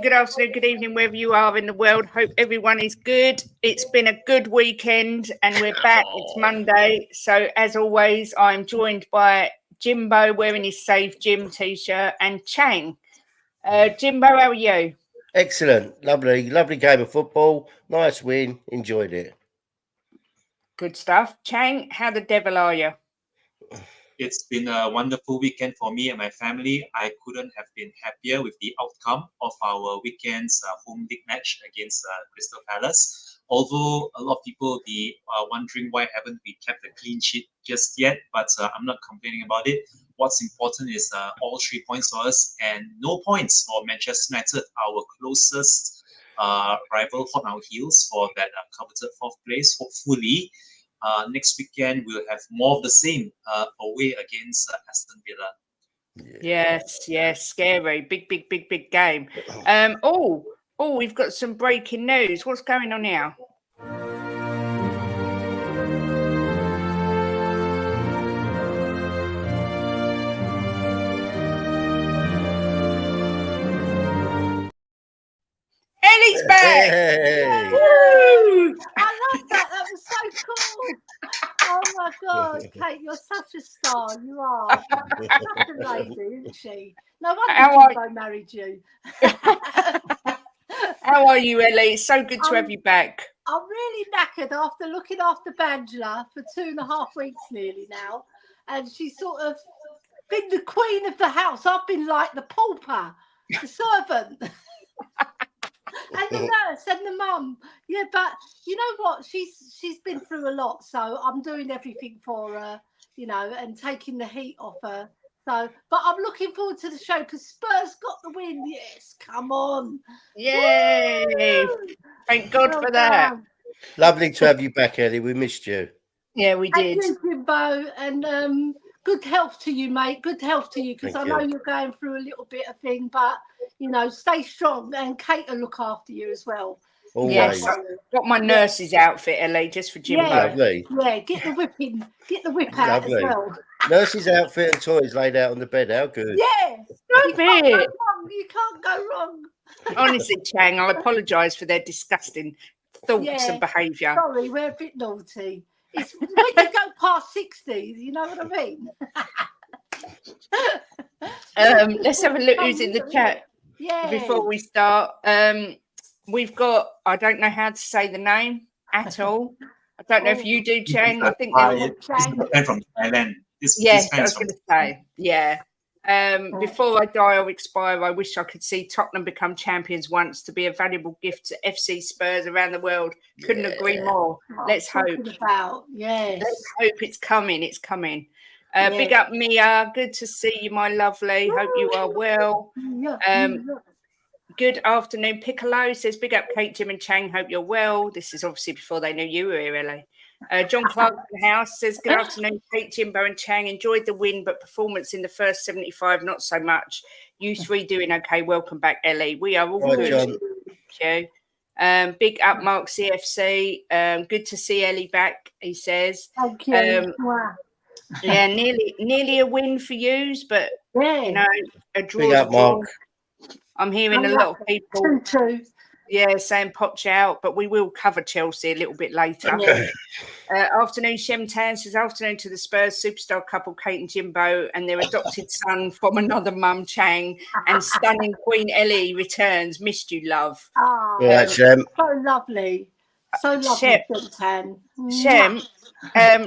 good afternoon, good evening, wherever you are in the world. Hope everyone is good. It's been a good weekend and we're back. It's Monday. So as always, I'm joined by Jimbo wearing his Save Jim t-shirt and Chang. Jimbo, how are you? Excellent. Lovely game of football. Nice win. Enjoyed it. Good stuff. Chang, how the devil are you? It's been a wonderful weekend for me and my family. I couldn't have been happier with the outcome of our weekend's home league match against Crystal Palace. Although a lot of people will be wondering why haven't we kept a clean sheet just yet, but I'm not complaining about it. What's important is all 3 points for us and no points for Manchester United, our closest rival, hot on our heels for that coveted fourth place. Hopefully, next weekend we'll have more of the same away against Aston Villa. Yes, scary, big game. We've got some breaking news. What's going on now? Ellie's back! Hey. Woo! I love that. That was so cool. Oh my God, Kate, you're such a star. You are. Such a lady, isn't she? No wonder Jimbo married you. How are you, Ellie? It's so good to have you back. I'm really knackered after looking after Bangela for 2.5 weeks nearly now. And she's sort of been the queen of the house. I've been like the pauper, the servant. And the nurse and the mum, yeah, but you know what? She's been through a lot, so I'm doing everything for her, you know, and taking the heat off her. So, but I'm looking forward to the show because Spurs got the win. Yes, come on! Yay! Woo! Thank God for that. Lovely to have you back, Ellie. We missed you. Yeah, we did. Thank you, Jimbo, and good health to you, mate. Good health to you because I know you're going through a little bit of thing, but you know, stay strong, and Kate will look after you as well. Always. Yes, got my nurse's outfit, Ellie, just for Jimbo. Yeah, lovely. Yeah, get the whip out lovely. as well. Nurse's outfit and toys laid out on the bed. How good? Yeah, you can't go wrong. Honestly, Chang, I apologise for their disgusting thoughts and behaviour. Sorry, we're a bit naughty. It's when you go past 60, you know what I mean? Let's have a look who's in the chat before we start. We've got, I don't know how to say the name at all. I don't know if you do, Chang. I think they're from Thailand. Yes, I was going to say, yeah. Before I die or expire, I wish I could see Tottenham become champions once to be a valuable gift to FC Spurs around the world. Couldn't agree more. Let's hope. Let's hope it's coming. It's coming. Big up, Mia. Good to see you, my lovely. Hope you are well. Good afternoon. Piccolo says, big up, Kate, Jim and Chang. Hope you're well. This is obviously before they knew you were here, Ellie. John Clark in the house says, good afternoon, Kate, Jimbo and Chang. Enjoyed the win, but performance in the first 75, not so much. You three doing okay. Welcome back, Ellie. We are all good. John. Thank you. Big up, Mark CFC. Good to see Ellie back, he says. Thank you. Yeah, nearly a win for yous, but you know, a draw. Big up, Mark. I'm hearing a lot of people saying Poch out, but we will cover Chelsea a little bit later. Afternoon, Shem Tan says, afternoon to the Spurs superstar couple, Kate and Jimbo, and their adopted son from another mum, Chang, and stunning Queen Ellie returns. Missed you, love. Yeah, Shem. So lovely. So lovely, Shem Tan. Shem,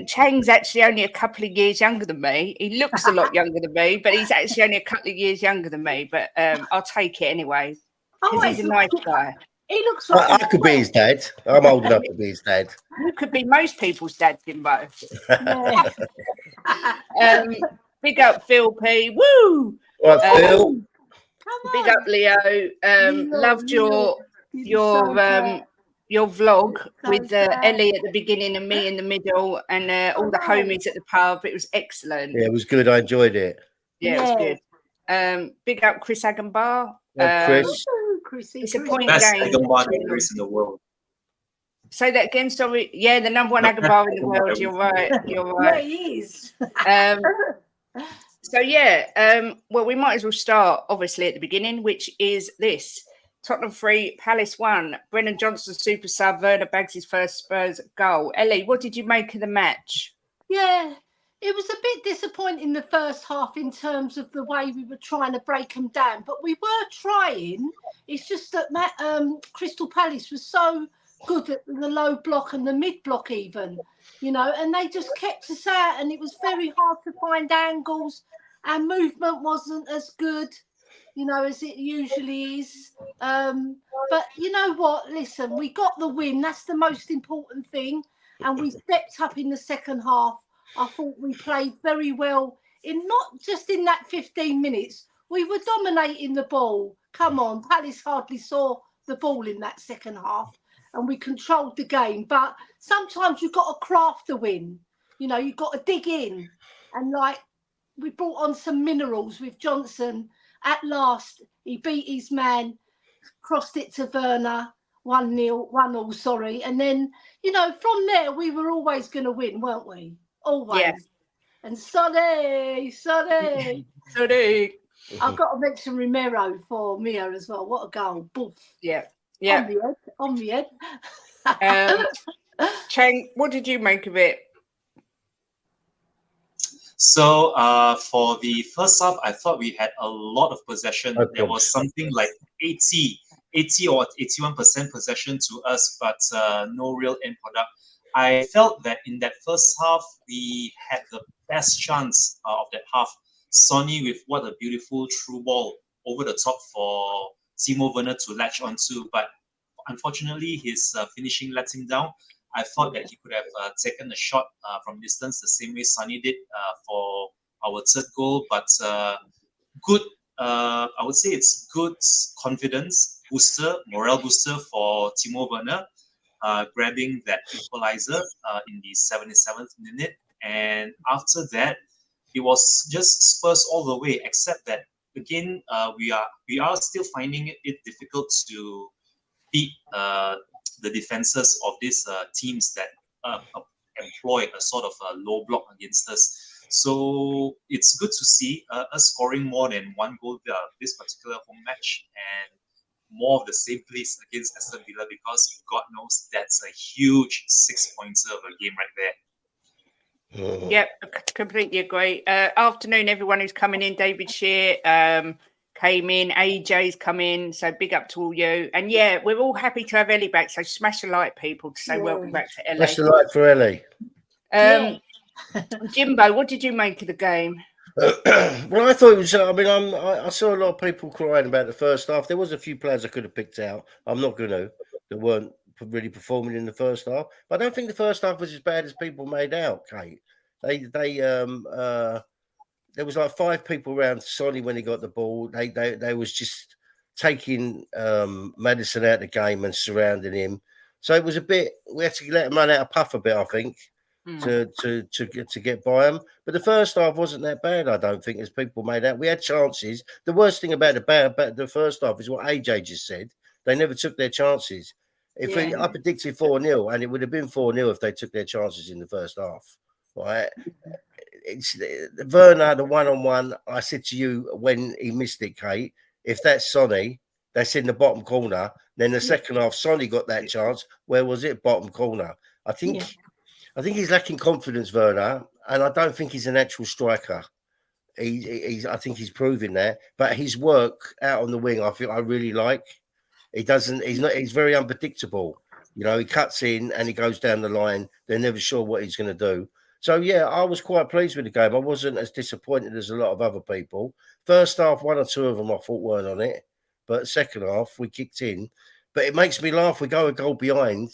Chang's actually only a couple of years younger than me. He looks a lot younger than me, but he's actually only a couple of years younger than me. But I'll take it anyway because he's a nice guy. He looks like I could be his dad. I'm old enough to be his dad. You could be most people's dad, Jimbo. Big up Phil P. Woo! Phil. Big up Leo. Loved your vlog with Ellie at the beginning and me in the middle and all the homies at the pub. It was excellent. Yeah, it was good. I enjoyed it. Yeah, it was good. Big up Chris Agambar. Chris. It's a point Best game. Agambar Chris in the world. Say that again, sorry. Yeah, the number one Agambar in the world. You're right. Yeah, he is. So, well, we might as well start, obviously, at the beginning, which is this. Tottenham 3, Palace 1. Brennan Johnson super sub. Werner bags his first Spurs goal. Ellie, what did you make of the match? Yeah, it was a bit disappointing the first half in terms of the way we were trying to break them down, but we were trying. It's just that Crystal Palace was so good at the low block and the mid block even, you know, and they just kept us out, and it was very hard to find angles. Our movement wasn't as good, you know, as it usually is. But you know what? Listen, we got the win. That's the most important thing. And we stepped up in the second half. I thought we played very well in not just in that 15 minutes. We were dominating the ball. Come on, Palace hardly saw the ball in that second half, and we controlled the game. But sometimes you've got to craft the win. You know, you've got to dig in. And like, we brought on some minerals with Johnson. At last, he beat his man, crossed it to Werner. 1-0, sorry. And then, you know, from there, we were always going to win, weren't we? Always. Yeah. And Sonny. I've got to mention Romero for Mia as well. What a goal. Boof. Yeah. On the head. Cheng, what did you make of it? So for the first half, I thought we had a lot of possession. Okay. There was something like 80 or 81% possession to us, but no real end product. I felt that in that first half, we had the best chance of that half. Sonny with what a beautiful through ball over the top for Timo Werner to latch onto, but unfortunately, his finishing let him down. I thought that he could have taken a shot from distance the same way Sonny did for our third goal, but good. I would say it's good confidence booster, morale booster for Timo Werner, grabbing that equalizer in the 77th minute. And after that, it was just Spurs all the way, except that, again, we are still finding it difficult to beat the defenses of these teams that employ a sort of a low block against us. So it's good to see us scoring more than one goal this particular home match, and more of the same place against Aston Villa, because God knows that's a huge 6-pointer of a game right there. Yep, completely agree. Afternoon, everyone who's coming in. David Shear came in. AJ's come in. So big up to all you. And yeah, we're all happy to have Ellie back. So smash the like, people, to say welcome back to Ellie. Smash the like for Ellie. Jimbo, what did you make of the game? Well, I thought it was. I mean, I saw a lot of people crying about the first half. There was a few players I could have picked out. I'm not going to, that weren't really performing in the first half. But I don't think the first half was as bad as people made out, Kate. There was like 5 people around Sonny when he got the ball. They was just taking Maddison out of the game and surrounding him. So it was a bit. We had to let him run out of puff a bit, I think. To get by them, but the first half wasn't that bad, I don't think, as people made out. We had chances. The worst thing about the first half is what AJ just said. They never took their chances. I predicted 4-0, and it would have been 4-0 if they took their chances in the first half. Right? It's Werner, the one-on-one. I said to you when he missed it, Kate, if that's Sonny, that's in the bottom corner. Then the second half, Sonny got that chance. Where was it? Bottom corner. I think he's lacking confidence, Werner, and I don't think he's a natural striker. I think he's proving that. But his work out on the wing, I really like. He's very unpredictable. You know, he cuts in and he goes down the line. They're never sure what he's going to do. So, yeah, I was quite pleased with the game. I wasn't as disappointed as a lot of other people. First half, 1 or 2 of them I thought weren't on it. But second half, we kicked in. But it makes me laugh. We go a goal behind,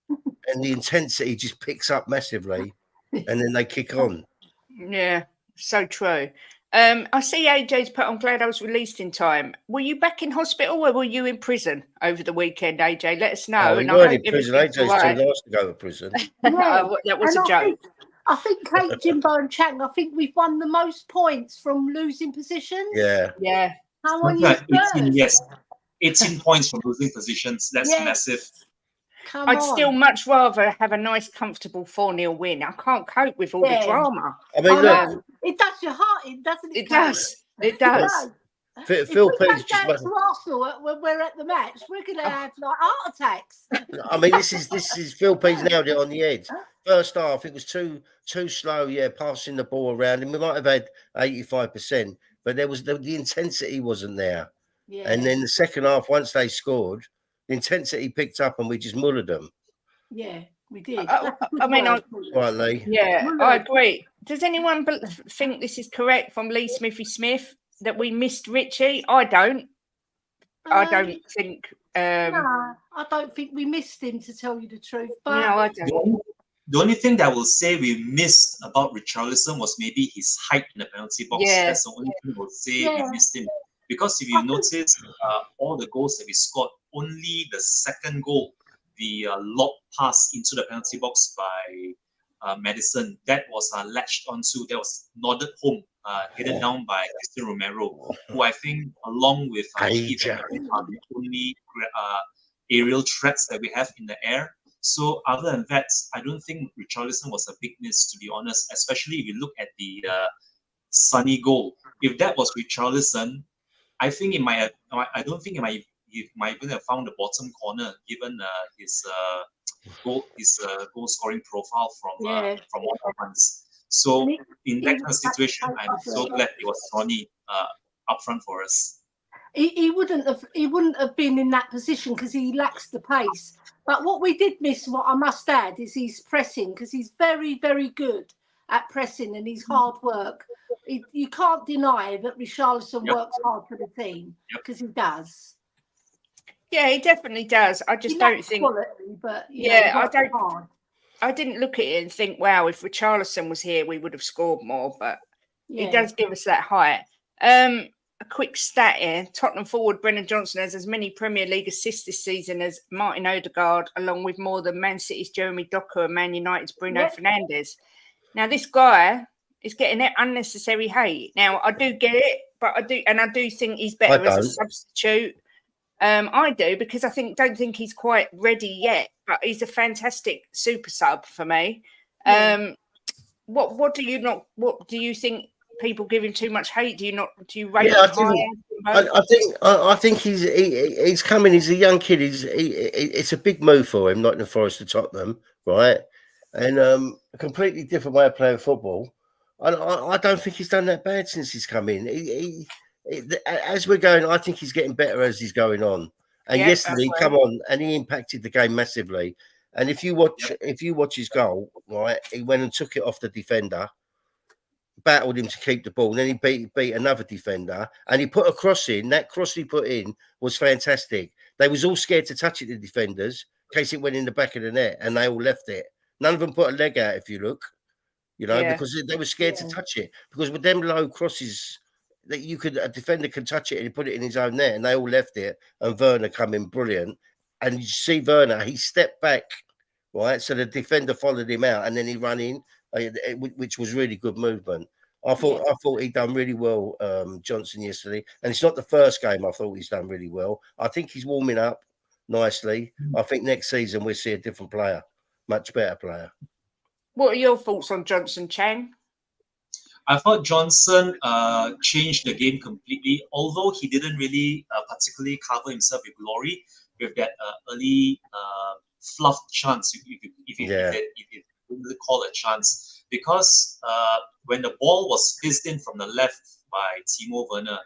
and the intensity just picks up massively, and then they kick on. Yeah, so true. I see AJ's put on, glad I was released in time. Were you back in hospital or were you in prison over the weekend, AJ? Let us know. We weren't in prison. AJ's too nice to go to prison. That was a joke. I think Kate, Jimbo and Chang, I think we've won the most points from losing positions. Yeah. How are you, Spurs? 18 points from losing positions. That's massive. I'd still much rather have a nice, comfortable 4-0 win. I can't cope with all the drama. I mean, look, it does your heart in, doesn't it? It does. It does. Phil If we Pease go just down to Arsenal when we're at the match, we're going to have like heart attacks. I mean, this is Phil Pease nailed it on the head. First half, it was too slow. Yeah, passing the ball around, and we might have had 85%, but there was the intensity wasn't there. Yeah. And then the second half, once they scored, the intensity picked up, and we just mullered them. Yeah, we did. Right, Lee. Yeah, I agree. Does anyone think this is correct from Lee Smithy Smith that we missed Richie? I don't. I don't think. No, I don't think we missed him, to tell you the truth. But no, I don't. The only thing that I will say we missed about Richarlison was maybe his height in the penalty box. Yeah. That's the only thing I will say we missed him. Because if you notice, all the goals that we scored, only the second goal, the lob pass into the penalty box by Maddison, that was latched onto, that was nodded home, headed down by Cristian Romero, who I think, along with Keith and Merritt, are the only aerial threats that we have in the air. So other than that, I don't think Richarlison was a big miss, to be honest, especially if you look at the Sonny goal. If that was Richarlison, I think it might have, I don't think it might even have found the bottom corner, given his goal scoring profile from what happens. So in that kind of situation, I'm so glad it was Sonny up front for us. He wouldn't have been in that position because he lacks the pace. But what we did miss, what I must add, is his pressing, because he's very, very good at pressing and his hard work. You can't deny that Richarlison works hard for the team, because he does. Yeah, he definitely does. I just don't think. Quality, but I didn't look at it and think, wow, if Richarlison was here, we would have scored more. But he does give us that height. A quick stat here: Tottenham forward Brennan Johnson has as many Premier League assists this season as Martin Odegaard, along with more than Man City's Jeremy Doku and Man United's Bruno Fernandes. Now, this guy is getting that unnecessary hate. Now, I do get it, but I do think he's better as a substitute. I do, because don't think he's quite ready yet, but he's a fantastic super sub for me. What do you think? People give him too much hate? Do you rate him higher? I think he's coming. He's a young kid. It's a big move for him, Nottingham Forest to Tottenham, right? And a completely different way of playing football. I don't think he's done that bad since he's come in. As we're going, I think he's getting better as he's going on. And yesterday, he come on and he impacted the game massively. And if you watch his goal, right, he went and took it off the defender, battled him to keep the ball, and then he beat another defender, and he put a cross in. That cross he put in was fantastic. They was all scared to touch it, the defenders, in case it went in the back of the net, and they all left it. None of them put a leg out, if you look, because they were scared to touch it. Because with them low crosses, that a defender can touch it and he put it in his own net, and they all left it. And Werner come in brilliant, and you see Werner, he stepped back, right, so the defender followed him out, and then he ran in, which was really good movement. I thought he'd done really well, Johnson, yesterday, and it's not the first game I thought he's done really well. I think he's warming up nicely. I think next season we'll see a different player, much better player. What are your thoughts on Johnson, Chang? I thought Johnson changed the game completely, although he didn't really particularly cover himself with glory with that early fluff chance, if you really call it a chance, because when the ball was fizzed in from the left by Timo Werner,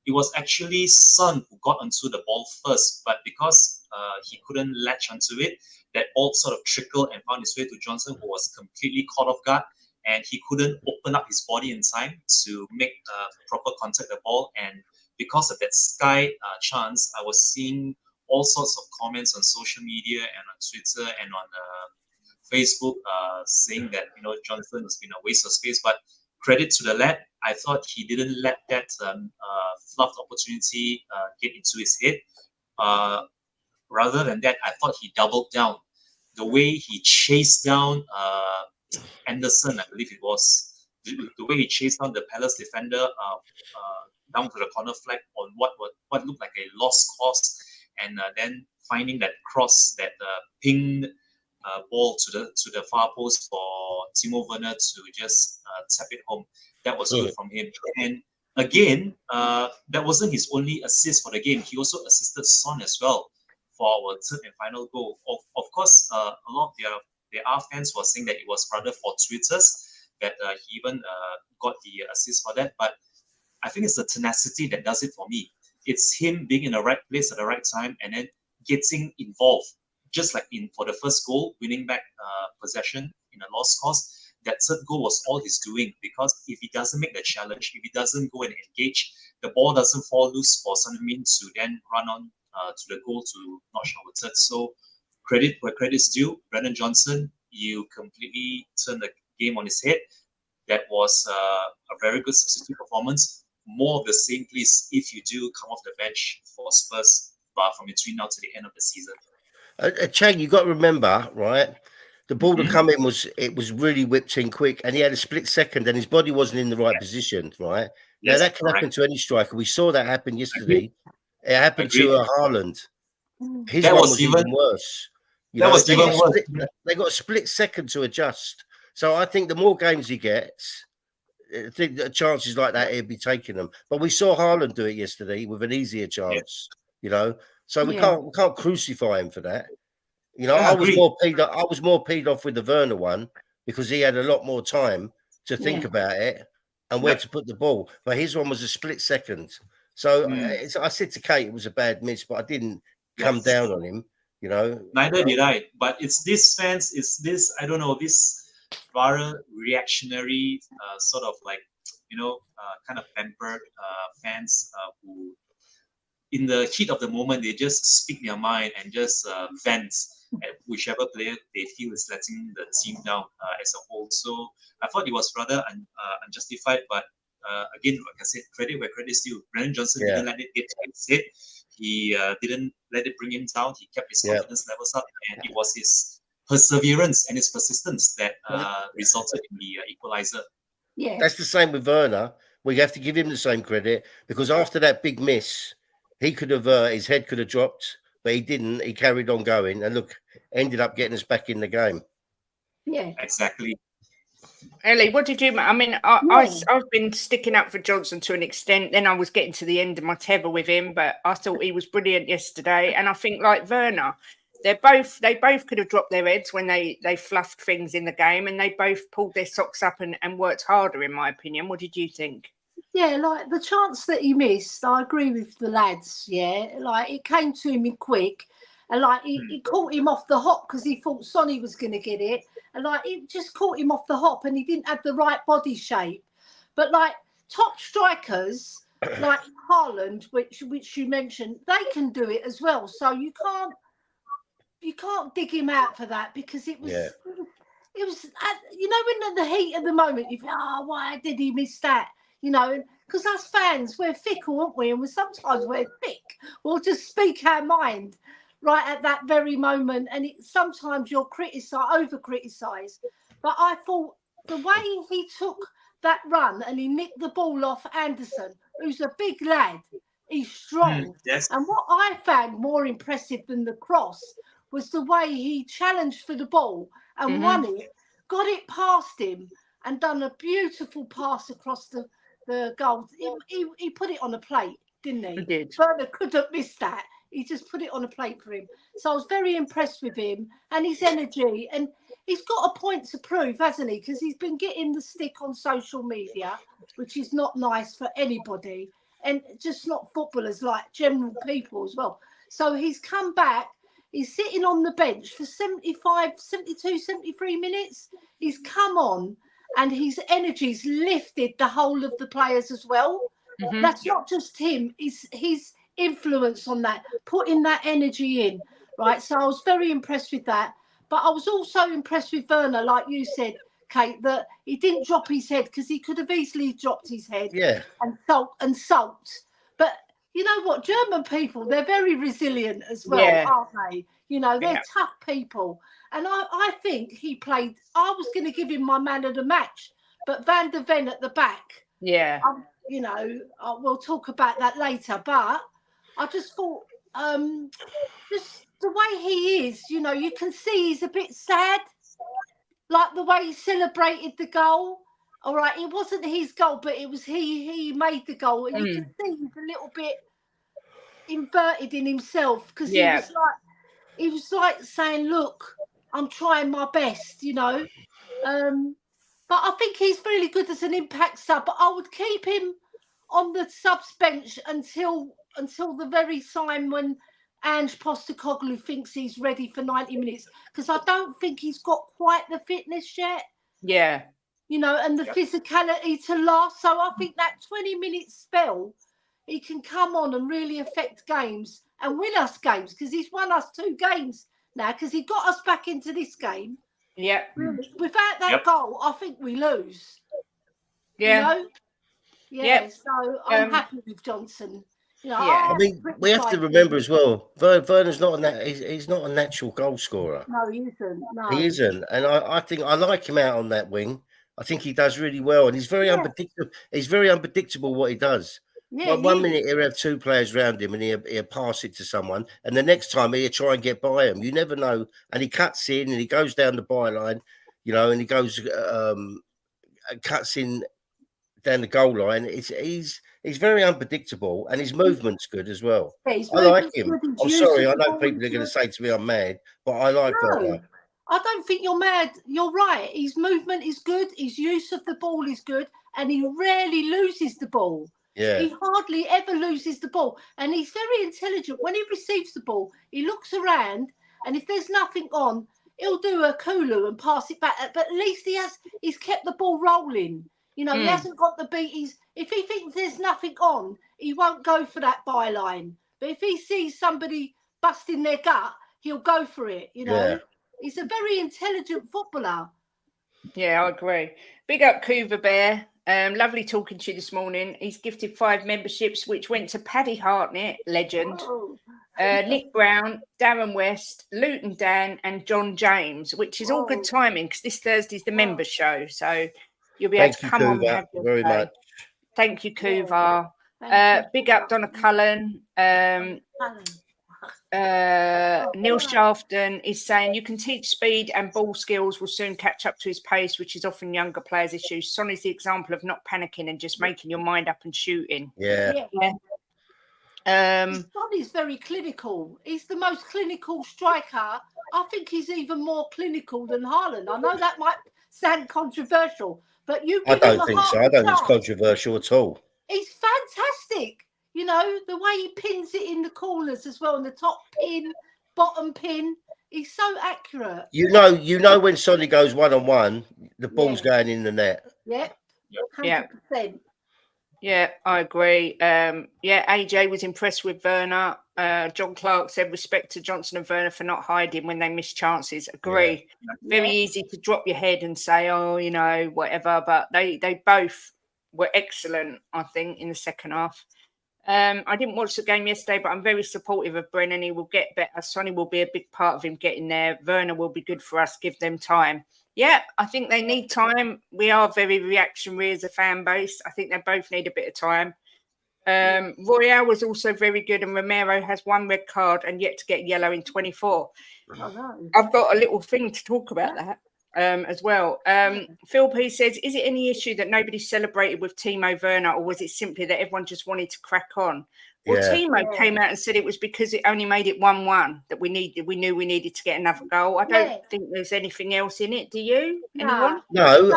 it was actually Son who got onto the ball first, but because he couldn't latch onto it, that ball sort of trickled and found its way to Johnson, who was completely caught off guard, and he couldn't open up his body in time to make proper contact with the ball. And because of that sky chance, I was seeing all sorts of comments on social media and on Twitter and on Facebook saying that Johnson has been a waste of space. But credit to the lad, I thought he didn't let that fluffed opportunity get into his head. Rather than that, I thought he doubled down. The way he chased down Anderson, I believe it was, the way he chased down the Palace defender down to the corner flag on what looked like a lost cause, and then finding that cross, that pinged ball to the far post for Timo Werner to just tap it home. That was good from him. And again, that wasn't his only assist for the game. He also assisted Son as well for our third and final goal. Of course, a lot of their fans were saying that it was rather fortuitous that he even got the assist for that. But I think it's the tenacity that does it for me. It's him being in the right place at the right time and then getting involved. Just like for the first goal, winning back possession in a lost cause. That third goal was all he's doing, because if he doesn't make the challenge, if he doesn't go and engage, the ball doesn't fall loose for Son Heung-min to then run on to the goal to notch our third. So credit where credit's due. Brennan Johnson, you completely turned the game on its head. That was a very good substitute performance. More of the same, please, if you do come off the bench for Spurs from between now to the end of the season. Chang, you got to remember, right? The ball to come in was really whipped in quick, and he had a split second, and his body wasn't in the right position, right? Now that can happen to any striker. We saw that happen yesterday. It happened to Haaland. His one was even worse. They got a split second to adjust. So I think the more games he gets, I think that chances like that he'll be taking them. But we saw Haaland do it yesterday with an easier chance, So we can't crucify him for that. I was more peed off with the Werner one because he had a lot more time to think about it and where to put the ball. But his one was a split second. So I said to Kate it was a bad miss, but I didn't come down on him. Neither did I. But it's this fans. It's this this rather reactionary sort of like kind of pampered fans who, in the heat of the moment, they just speak their mind and just vent at whichever player they feel is letting the team down as a whole. So I thought it was rather unjustified, but again, like I said, credit where credit's due. Brennan Johnson didn't let it get to his head. He didn't let it bring him down. He kept his confidence levels up, and it was his perseverance and his persistence that resulted in the equalizer. Yeah, that's the same with Werner. We have to give him the same credit, because after that big miss, he could have his head could have dropped, but he didn't. He carried on going, and look, ended up getting us back in the game. Yeah, exactly. Ellie, what did you? I mean, I've been sticking up for Johnson to an extent. Then I was getting to the end of my tether with him, but I thought he was brilliant yesterday. And I think, like Werner, they both could have dropped their heads when they fluffed things in the game, and they both pulled their socks up and worked harder, in my opinion. What did you think? Yeah, like the chance that he missed, I agree with the lads. Yeah, like it came to him in quick, and like he caught him off the hop because he thought Sonny was going to get it, and like it just caught him off the hop, and he didn't have the right body shape. But like top strikers like Haaland, which you mentioned, they can do it as well. So you can't dig him out for that, because it was. It was, when at the heat of the moment, you think, why did he miss that? Because us fans, we're fickle, aren't we? And sometimes we're thick. We'll just speak our mind right at that very moment. And sometimes you're over-criticised. But I thought the way he took that run and he nicked the ball off Anderson, who's a big lad, he's strong. Yes. And what I found more impressive than the cross was the way he challenged for the ball and won it, got it past him, and done a beautiful pass across the goal. He put it on a plate, didn't he? He did. Werner couldn't miss that. He just put it on a plate for him. So I was very impressed with him and his energy. And he's got a point to prove, hasn't he? Because he's been getting the stick on social media, which is not nice for anybody. And just not footballers, like general people as well. So he's come back. He's sitting on the bench for 75, 72, 73 minutes. He's come on, and his energy's lifted the whole of the players as well. That's not just him. It's his influence on that, putting that energy in, right? So I was very impressed with that. But I was also impressed with Werner, like you said, Kate, that he didn't drop his head, because he could have easily dropped his head and sulked. But you know what? German people, they're very resilient as well, aren't they? They're tough people. And I think he played, I was going to give him my man of the match, but Van der Ven at the back. Yeah. We'll talk about that later. But I just thought, just the way he is, you can see he's a bit sad. Like the way he celebrated the goal. All right, it wasn't his goal, but it was he made the goal, and you can see he's a little bit inverted in himself because he was like saying, "Look, I'm trying my best," you know. But I think he's really good as an impact sub. But I would keep him on the subs bench until the very time when Ange Postecoglou thinks he's ready for 90 minutes, because I don't think he's got quite the fitness yet. Yeah. You know, and the physicality to last. So I think that 20-minute spell, he can come on and really affect games and win us games, because he's won us 2 games now, because he got us back into this game. Yeah. Really. Without that goal, I think we lose. Yeah. You know? Yeah. So I'm happy with Johnson. You know, I mean, we have to remember as well, Werner's not he's not a natural goal scorer. No, he isn't. No. He isn't. And I think I like him out on that wing. I think he does really well, and he's very unpredictable. He's very unpredictable what he does. Yeah, one minute he'll have 2 players around him and he'll pass it to someone, and the next time he'll try and get by him. You never know. And he cuts in and he goes down the byline, you know, and he goes cuts in down the goal line. He's very unpredictable, and his movement's good as well. Yeah, I like him. I'm sorry, I know people are going to say to me I'm mad, but I like Werner. I don't think you're mad. You're right. His movement is good. His use of the ball is good, and he rarely loses the ball. Yeah. He hardly ever loses the ball, and he's very intelligent. When he receives the ball, he looks around, and if there's nothing on, he'll do a Kulu and pass it back. But at least he's kept the ball rolling. You know, he hasn't got the beat. If he thinks there's nothing on, he won't go for that byline. But if he sees somebody busting their gut, he'll go for it. You know. Yeah. He's a very intelligent footballer. Yeah, I agree. Big up Couva Bear. Lovely talking to you this morning. He's gifted 5 memberships, which went to Paddy Hartnett, legend, Nick Brown, Darren West, Luton Dan, and John James, which is all good timing because this Thursday's the members show. So you'll be able to come on and have your very much. Thank you, Couva. Big up Donna Cullen. Neil Shafton is saying you can teach speed and ball skills will soon catch up to his pace, which is often younger players' issues. Son is the example of not panicking and just making your mind up and shooting. Son is very clinical. He's the most clinical striker. I think he's even more clinical than Haaland. I know that might sound controversial, but I don't think so. I don't think it's controversial at all. He's fantastic. You know, the way he pins it in the corners as well, and the top pin, bottom pin. He's so accurate. You know when Sonny goes 1-on-1, the ball's going in the net. Yeah, 100%. Yeah, I agree. AJ was impressed with Werner. John Clark said respect to Johnson and Werner for not hiding when they miss chances. Agree. Very easy to drop your head and say, oh, you know, whatever. But they both were excellent, I think, in the second half. I didn't watch the game yesterday, but I'm very supportive of Brennan. He will get better. Sonny will be a big part of him getting there. Werner will be good for us. Give them time. Yeah, I think they need time. We are very reactionary as a fan base. I think they both need a bit of time. Royale was also very good, and Romero has 1 red card and yet to get yellow in 24. I've got a little thing to talk about that as well. Phil P says, is it any issue that nobody celebrated with Timo Werner, or was it simply that everyone just wanted to crack on? Well, Timo came out and said it was because it only made it 1-1 that we knew we needed to get another goal. I don't think there's anything else in it. Do you? Anyone? No,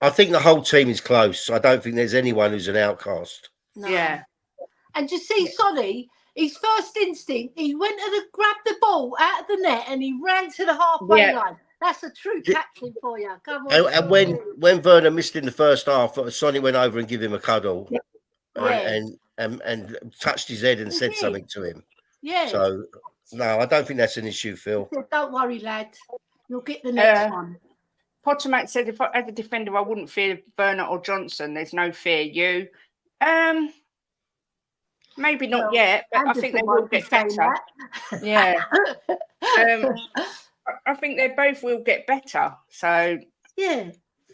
I think the whole team is close. I don't think there's anyone who's an outcast. No. Yeah. And you see, Sonny, his first instinct, he went and grabbed the ball out of the net and he ran to the halfway line. That's a true captain for you. Come on. And when Werner missed in the first half, Sonny went over and gave him a cuddle. And touched his head and said something to him. Yeah. So no, I don't think that's an issue, Phil. Said, don't worry, lad. You'll get the next one. Pottermac said, if as a defender, I wouldn't fear Werner or Johnson. There's no fear. You, maybe not yet, but I think they will get better. Yeah. I think they both will get better. So yeah.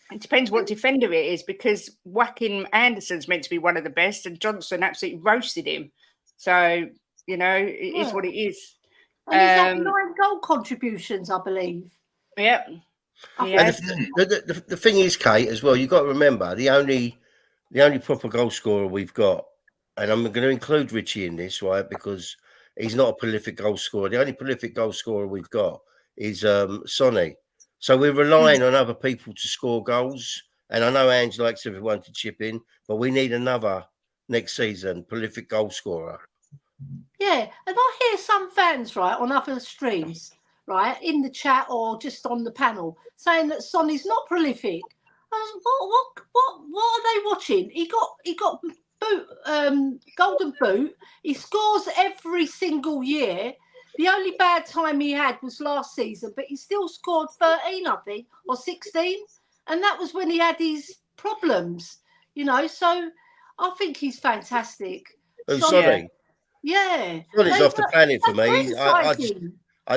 It depends what defender it is, because whacking Anderson's meant to be one of the best, and Johnson absolutely roasted him. So, you know, it is what it is. And he's had 9 goal contributions, I believe. Yeah. And the thing is, Kate, as well, you've got to remember the only proper goal scorer we've got, and I'm going to include Richie in this, right? Because he's not a prolific goal scorer. The only prolific goal scorer we've got is Sonny. So we're relying on other people to score goals. And I know Ange likes everyone to chip in, but we need another next season prolific goal scorer. Yeah, and I hear some fans, right, on other streams, right, in the chat or just on the panel, saying that Sonny's not prolific. I was, what are they watching? He got golden boot. He scores every single year. The only bad time he had was last season, but he still scored 13, I think, or 16, and that was when he had his problems, you know. So I think he's fantastic. Sonny? Yeah, Sonny's off the planet for me.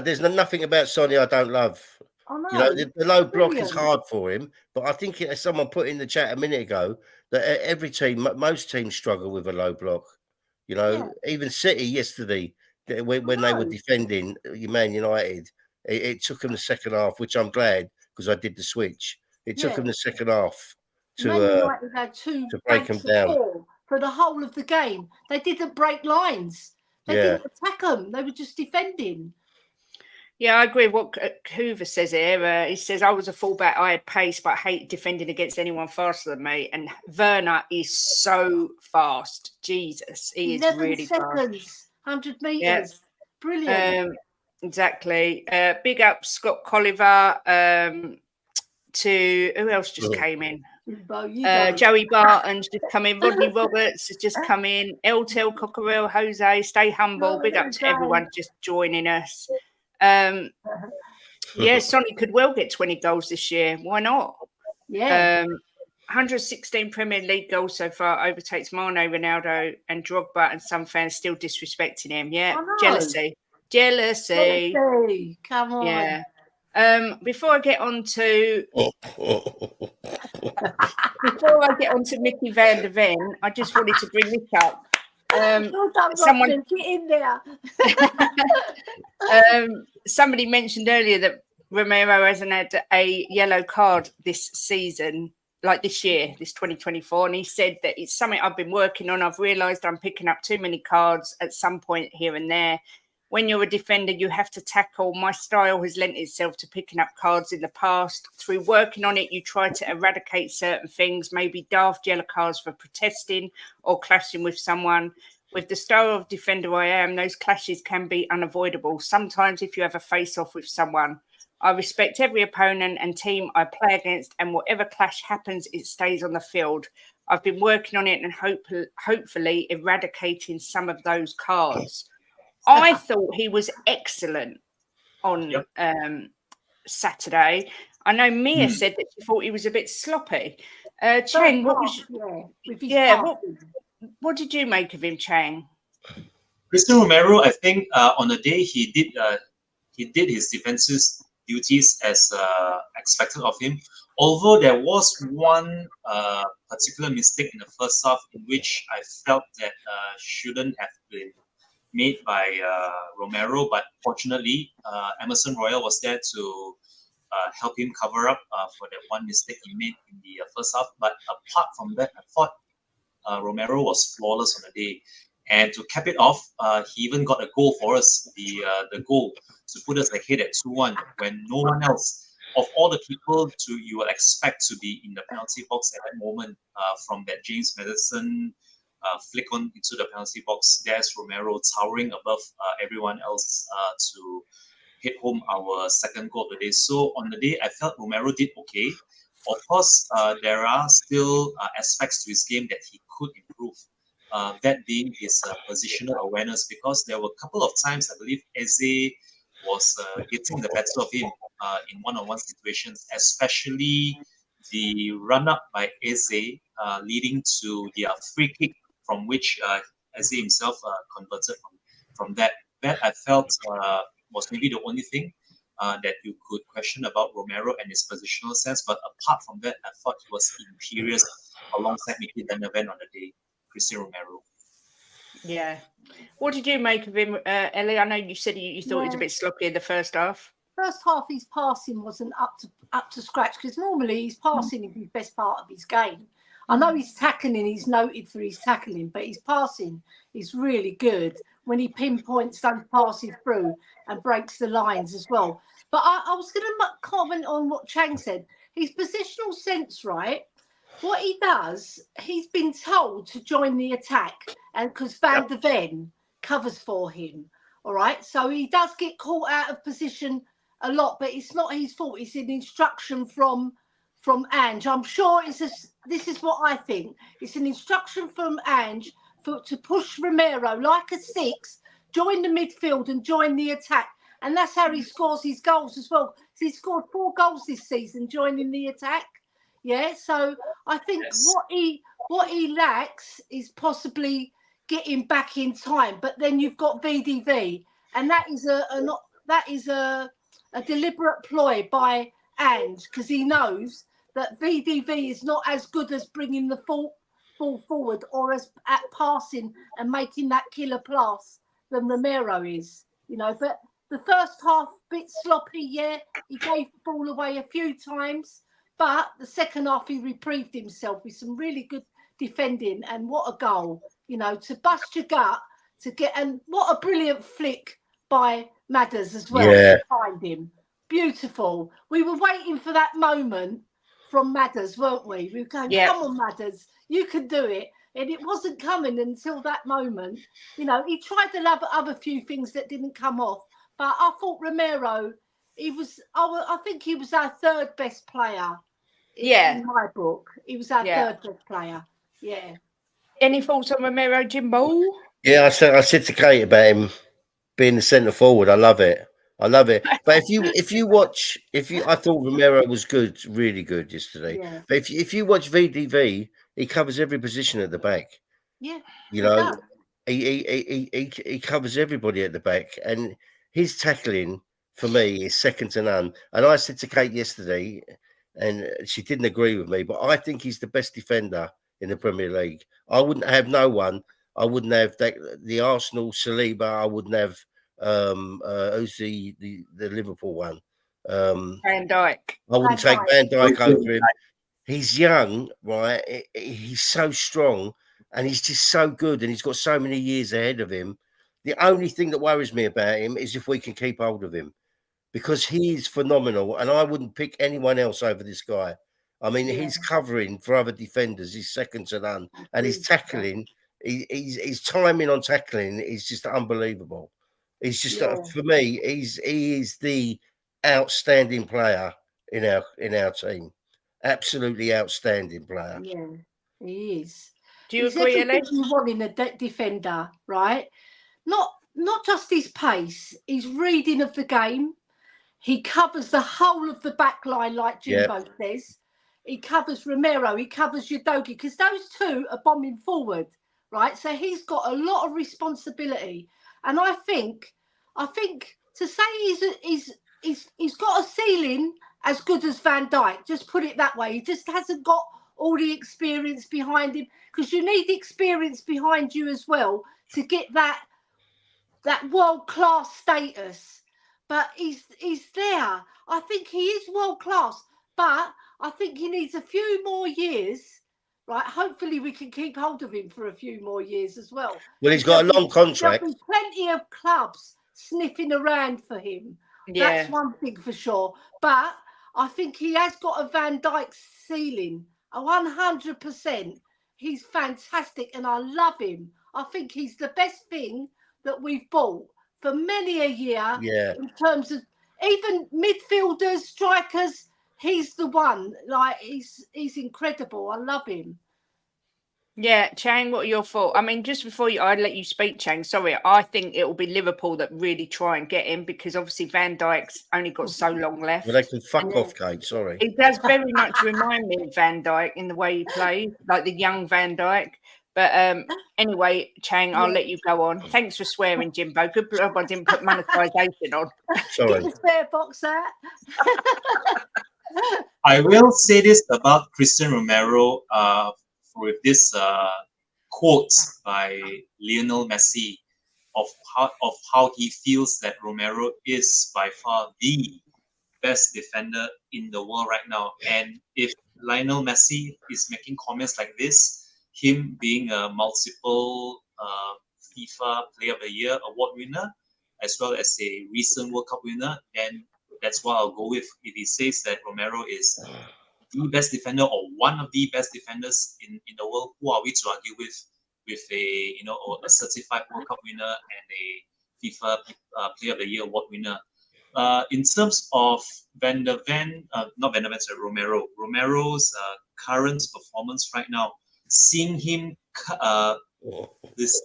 There's nothing about Sonny I don't love. I know. You know, the low block is hard for him, but I think as someone put in the chat a minute ago that every team, most teams struggle with a low block. You know, even City yesterday when they were defending Man United, it took them the second half, which I'm glad because I did the switch. It took them the second half Man United had two break them down for the whole of the game. They didn't break lines. They didn't attack them. They were just defending. Yeah, I agree with what Hoover says here. He says, I was a fullback, I had pace, but I hate defending against anyone faster than me. And Werner is so fast. Jesus, he is really seconds, fast. 100 metres. Brilliant. Exactly. Big up Scott Colliver to, who else just came in? Joey Barton's just come in. Rodney Roberts has just come in. Eltel Cockerell, Jose, stay humble. Big up to everyone just joining us. Sonny could well get 20 goals this year. Why not? 116 Premier League goals so far, overtakes Mane, Ronaldo, and Drogba, and some fans still disrespecting him. Yeah, jealousy. Come on. Yeah. Before I get on to Mickey van der Ven, I just wanted to bring this up. Someone get in there. Somebody mentioned earlier that Romero hasn't had a yellow card this season, like this year, this 2024, and he said that it's something I've been working on. I've realised I'm picking up too many cards at some point here and there. When you're a defender, you have to tackle. My style has lent itself to picking up cards in the past. Through working on it, you try to eradicate certain things, maybe daft yellow cards for protesting or clashing with someone. With the style of defender I am, those clashes can be unavoidable. Sometimes if you have a face-off with someone, I respect every opponent and team I play against, and whatever clash happens, it stays on the field. I've been working on it and hopefully eradicating some of those cards. I thought he was excellent on Saturday. I know Mia said that she thought he was a bit sloppy. Chang, what did you make of him, Chang? Cristiano Romero, I think on the day he did his defensive duties as expected of him. Although there was one particular mistake in the first half in which I felt that shouldn't have been made by Romero, but fortunately Emerson Royal was there to help him cover up for that one mistake he made in the first half. But apart from that, I thought Romero was flawless on the day. And to cap it off, he even got a goal for us, the goal to put us ahead at 2-1 when no one else, of all the people you will expect to be in the penalty box at that moment, from that James Maddison flick on into the penalty box, there's Romero towering above everyone else to hit home our second goal of the day. So on the day, I felt Romero did okay. Of course, there are still aspects to his game that he could improve. That being his positional awareness, because there were a couple of times I believe Eze was getting the better of him in one-on-one situations, especially the run-up by Eze leading to the free kick from which Eze himself converted from that. That I felt was maybe the only thing that you could question about Romero and his positional sense. But apart from that, I thought he was imperious alongside Mickey van der Ven on the day, Cristiano Romero. Yeah. What did you make of him, Ellie? I know you said you thought he was a bit sloppy in the first half. first half his passing wasn't up to scratch, because normally his passing is the best part of his game. I know his tackling, he's noted for his tackling, but his passing is really good when he pinpoints those passes through and breaks the lines as well. But I was going to comment on what Chang said. His positional sense, right? What he does, he's been told to join the attack, and because Van der Ven covers for him. All right. So he does get caught out of position a lot, but it's not his fault. It's an instruction from Ange. I'm sure this is what I think. It's an instruction from Ange to push Romero like a 6, join the midfield and join the attack. And that's how he scores his goals as well. So he scored 4 goals this season joining the attack. Yeah. So I think what he lacks is possibly getting back in time. But then you've got VDV, and that is a deliberate ploy by Ange, because he knows that VDV is not as good as bringing the ball forward or as at passing and making that killer pass than Romero is. You know, but the first half bit sloppy. Yeah, he gave the ball away a few times, but the second half he reprieved himself with some really good defending, and what a goal! You know, to bust your gut to get, and what a brilliant flick by Madders as well to find him. Beautiful. We were waiting for that moment from Madders, weren't we? We were going, come on, Madders, you can do it. And it wasn't coming until that moment. You know, he tried to love other few things that didn't come off. But I thought Romero, I think he was our 3rd best player in my book. He was our 3rd best player. Yeah. Any thoughts on Romero, Jimbo? Yeah, I said to Kate about him being the centre forward. I love it. But I thought Romero was good, really good yesterday. Yeah. But if you watch VDV, he covers every position at the back. Yeah. You know, he covers everybody at the back, and his tackling for me is second to none. And I said to Kate yesterday, and she didn't agree with me, but I think he's the best defender in the Premier League. I wouldn't have no one. I wouldn't have the Arsenal Saliba. I wouldn't have who's the Liverpool one? Van Dijk. I wouldn't take Van Dijk over him. He's young, right? He's so strong, and he's just so good, and he's got so many years ahead of him. The only thing that worries me about him is if we can keep hold of him, because he's phenomenal, and I wouldn't pick anyone else over this guy. I mean, his covering for other defenders is second to none, and his tackling, his timing on tackling is just unbelievable. He's just for me, he is the outstanding player in our team. Absolutely outstanding player. Yeah, he is. Do you agree, Alex? You want in a defender, right? Not just his pace, his reading of the game. He covers the whole of the back line, like Jimbo says. He covers Romero. He covers Udogie, because those two are bombing forward, right? So he's got a lot of responsibility. And I think to say he's got a ceiling as good as Van Dijk, just put it that way. He just hasn't got all the experience behind him, because you need experience behind you as well to get that world-class status. But he's there. I think he is world-class, but I think he needs a few more years. Right, hopefully we can keep hold of him for a few more years as well. Well, he's got a long contract. There'll be plenty of clubs sniffing around for him. Yeah. That's one thing for sure. But I think he has got a Van Dijk ceiling, 100%. He's fantastic, and I love him. I think he's the best thing that we've bought for many a year. Yeah. In terms of even midfielders, strikers. He's the one. Like, he's incredible. I love him. Yeah, Chang, what are your thoughts? I mean, just before I let you speak, Chang, sorry, I think it will be Liverpool that really try and get him, because obviously Van Dijk's only got so long left. Well, they can fuck off, Kate. Sorry. He does very much remind me of Van Dijk in the way he plays, like the young Van Dijk. But anyway, Chang, I'll let you go on. Thanks for swearing, Jimbo. Good job I didn't put monetisation on. Sorry. Get the spare box out. I will say this about Christian Romero with this quote by Lionel Messi. of how he feels that Romero is by far the best defender in the world right now. And if Lionel Messi is making comments like this, him being a multiple FIFA Player of the Year award winner, as well as a recent World Cup winner, then that's what I'll go with. If he says that Romero is the best defender or one of the best defenders in the world, who are we to argue with a a certified World Cup winner and a FIFA Player of the Year award winner? In terms of Romero's current performance right now, seeing him his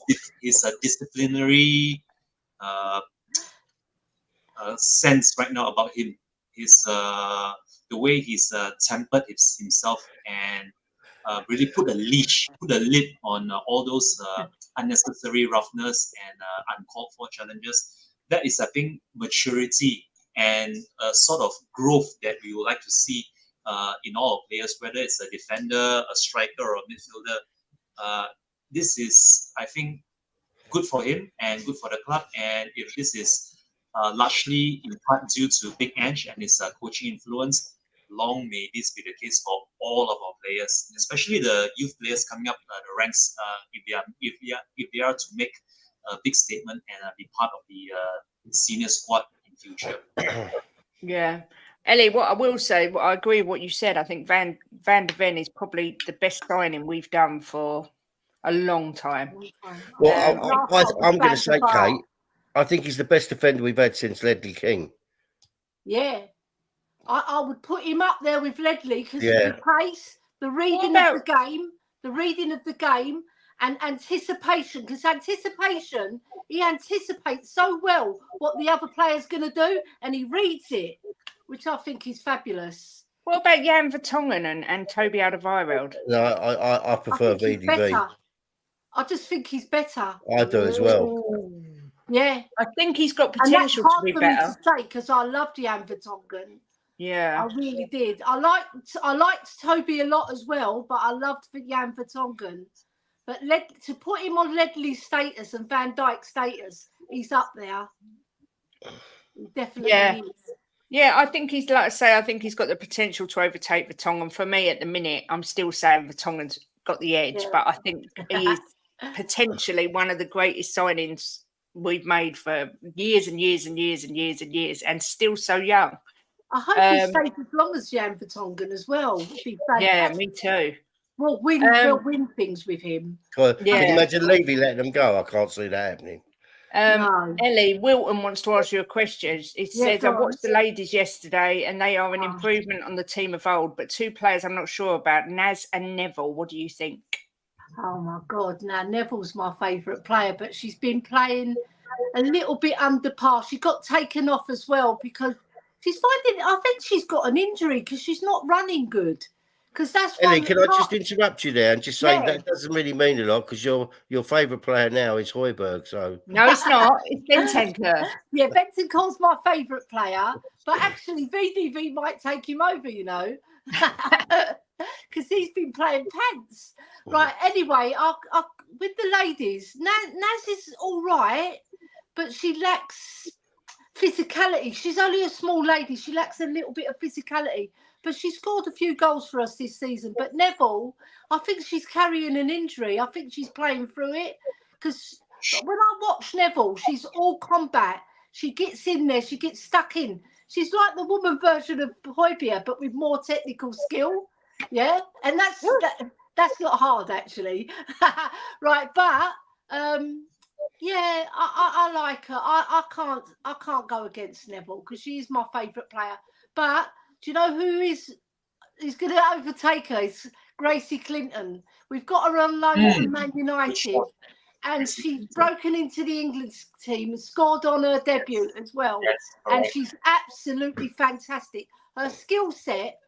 disciplinary sense right now about him, his the way he's tempered himself and really put a lid on all those unnecessary roughness and uncalled for challenges. That is, I think, maturity and a sort of growth that we would like to see in all our players, whether it's a defender, a striker, or a midfielder. This is, I think, good for him and good for the club. And if this is largely in part due to Big Ange and his coaching influence, long may this be the case for all of our players, especially the youth players coming up the ranks. If they are to make a big statement and be part of the senior squad in future. Yeah. Ellie, what I will say, I agree with what you said. I think Van de Ven is probably the best signing we've done for a long time. Well, I'm going to say, Kate, I think he's the best defender we've had since Ledley King. Yeah. I would put him up there with Ledley because of the pace, the reading of the game, and anticipation. Because he anticipates so well what the other player's going to do, and he reads it, which I think is fabulous. What about Jan Vertonghen and Toby Alderweireld? No, I prefer VDV. I just think he's better. I do as well. Ooh. Yeah, I think he's got potential to be better. And that's hard for me to say because I loved Jan Vertonghen. Yeah, I really did. I liked Toby a lot as well, but I loved Jan Vertonghen. But to put him on Ledley's status and Van Dijk's status, he's up there. He definitely is. Yeah, I think he's, like I say, I think he's got the potential to overtake Vertonghen. For me, at the minute, I'm still saying Vertonghen's got the edge, but I think he is potentially one of the greatest signings we've made for years and years and years and years and years, and still so young. I hope he stays as long as Jan Vertonghen as well. Yeah, me too. We'll win things with him. Can you imagine Levy letting them go? I can't see that happening. No. Ellie, Wilton wants to ask you a question. It says, I watched the ladies yesterday and they are an improvement on the team of old, but two players I'm not sure about, Naz and Neville. What do you think? Oh, my God. Now, Neville's my favourite player, but she's been playing a little bit under par. She got taken off as well because I think she's got an injury because she's not running good. Ellie, can I just interrupt you there and just say that doesn't really mean a lot because your favourite player now is Højbjerg. So no, it's not. It's Bentancur. Yeah, Bentancur's my favourite player, but actually VDV might take him over, because he's been playing pants. Right. Anyway, with the ladies, Naz is all right, but she lacks physicality. She's only a small lady. She lacks a little bit of physicality. But she scored a few goals for us this season. But Neville, I think she's carrying an injury. I think she's playing through it. Because when I watch Neville, she's all combat. She gets in there. She gets stuck in. She's like the woman version of Højbjerg, but with more technical skill. Yeah? And that's not hard, actually. Right, but... I like her. I can't go against Neville because she is my favourite player. But do you know who is going to overtake her? It's Gracie Clinton. We've got her on loan from Man United, and she's broken into the England team and scored on her debut as well. And she's absolutely fantastic. Her skill set,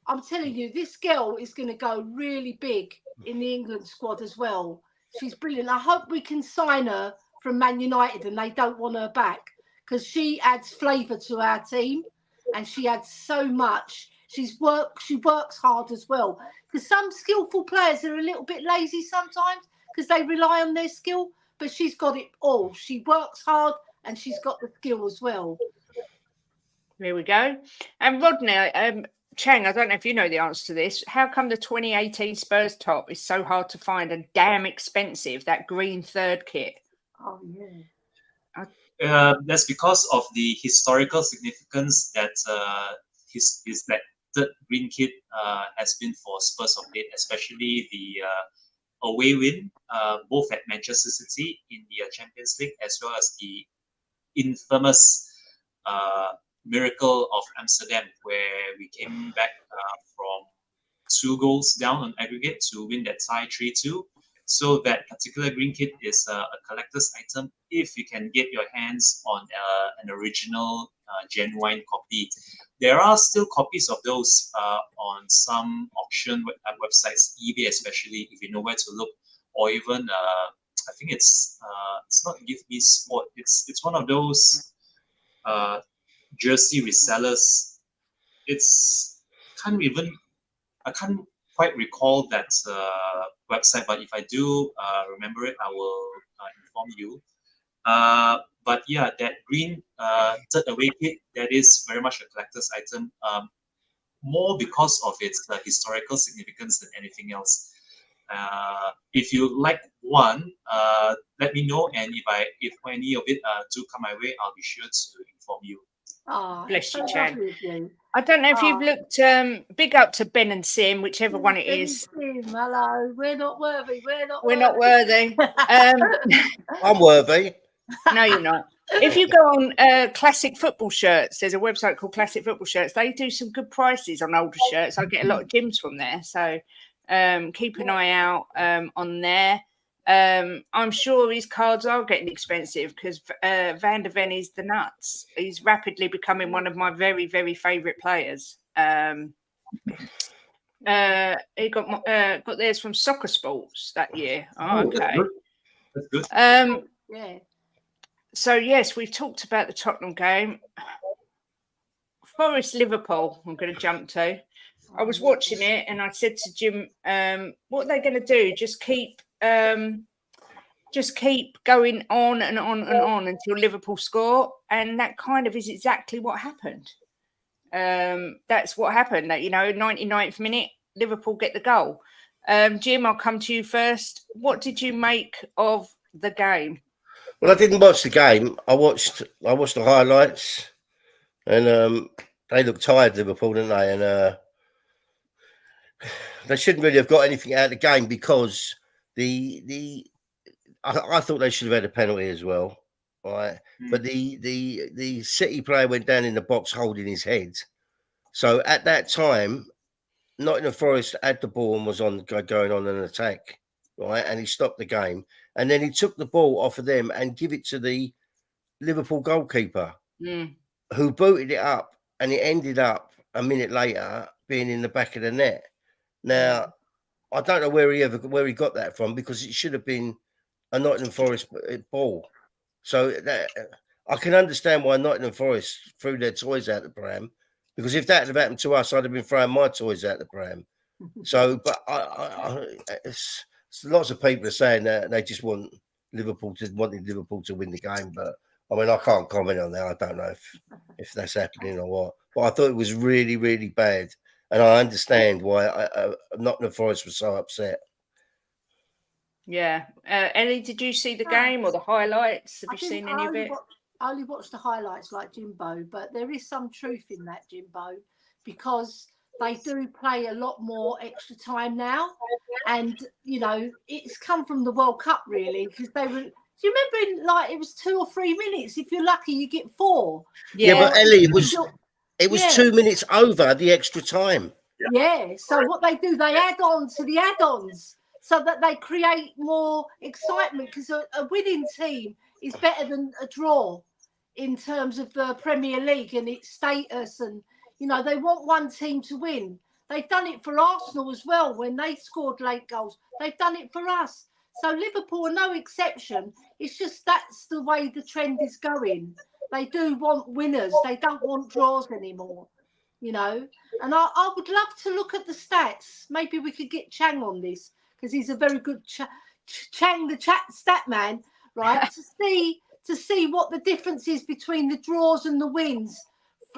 I'm telling you, this girl is going to go really big in the England squad as well. She's brilliant. I hope we can sign her from Man United and they don't want her back because she adds flavour to our team and she adds so much. She works hard as well because some skillful players are a little bit lazy sometimes because they rely on their skill. but she's got it all. She works hard and she's got the skill as well. There we go. And Rodney, Chang, I don't know if you know the answer to this. How come the 2018 Spurs top is so hard to find and damn expensive, that green third kit? Oh, yeah. That's because of the historical significance that that third green kit has been for Spurs of late, especially the away win, both at Manchester City in the Champions League, as well as the infamous miracle of Amsterdam, where we came back from 2 goals down on aggregate to win that tie 3-2. So that particular green kit is a collector's item if you can get your hands on an original genuine copy. There are still copies of those on some auction websites, eBay especially, if you know where to look, or even I think it's not Give Me Sport. It's one of those jersey resellers. I can't quite recall that website, but if I do remember it, I will inform you. But yeah, that green third away kit, that is very much a collector's item, more because of its historical significance than anything else. If you like one, let me know, and if any of it do come my way, I'll be sure to inform you. Oh, Bless you, so Chad. lovely of you. I don't know if you've looked. Big up to Ben and Sim, whichever one it is. Hello, we're not worthy. We're not worthy. I'm worthy. No, you're not. If you go on Classic Football Shirts, there's a website called Classic Football Shirts. They do some good prices on older shirts. I get a lot of gyms from there. So keep an eye out on there. I'm sure his cards are getting expensive because Van der Ven is the nuts. He's rapidly becoming one of my very, very favourite players. He got theirs from Soccer Sports that year. Oh, okay. That's good. Yeah. So yes, we've talked about the Tottenham game. Forest Liverpool, I'm going to jump to. I was watching it and I said to Jim, what are they going to do? Just keep going on and on and on until Liverpool score. And that kind of is exactly what happened. That's what happened. That 99th minute, Liverpool get the goal. Jim, I'll come to you first. What did you make of the game? Well, I didn't watch the game. I watched the highlights, and they looked tired, Liverpool, didn't they? And they shouldn't really have got anything out of the game because I thought they should have had a penalty as well, right? But the City player went down in the box holding his head. So at that time, Nottingham Forest had the ball and was going on an attack, right? And he stopped the game. And then he took the ball off of them and give it to the Liverpool goalkeeper, who booted it up, and it ended up a minute later being in the back of the net. Now, I don't know where he got that from, because it should have been a Nottingham Forest ball. So that I can understand why Nottingham Forest threw their toys out the pram, because if that had happened to us, I'd have been throwing my toys out the pram. So, but lots of people are saying that they just wanted Liverpool to win the game, but I mean, I can't comment on that. I don't know if that's happening or what. But I thought it was really, really bad, and I understand why Nottingham Forest was so upset. Yeah, Ellie, did you see the game or the highlights? Have you seen any of it? I only watched the highlights like Jimbo, but there is some truth in that, Jimbo, because they do play a lot more extra time now, and it's come from the World Cup really, because they were. Do you remember it was 2 or 3 minutes? If you're lucky, you get 4. Yeah, but Ellie, it was 2 minutes over the extra time. Yeah. So what they do, they add on to the add-ons so that they create more excitement, because a winning team is better than a draw in terms of the Premier League and its status. And, they want one team to win. They've done it for Arsenal as well when they scored late goals. They've done it for us. So Liverpool are no exception. It's just that's the way the trend is going. They do want winners. They don't want draws anymore, And I would love to look at the stats. Maybe we could get Chang on this, because he's a very good Chang, the stat man, right, to see what the difference is between the draws and the wins,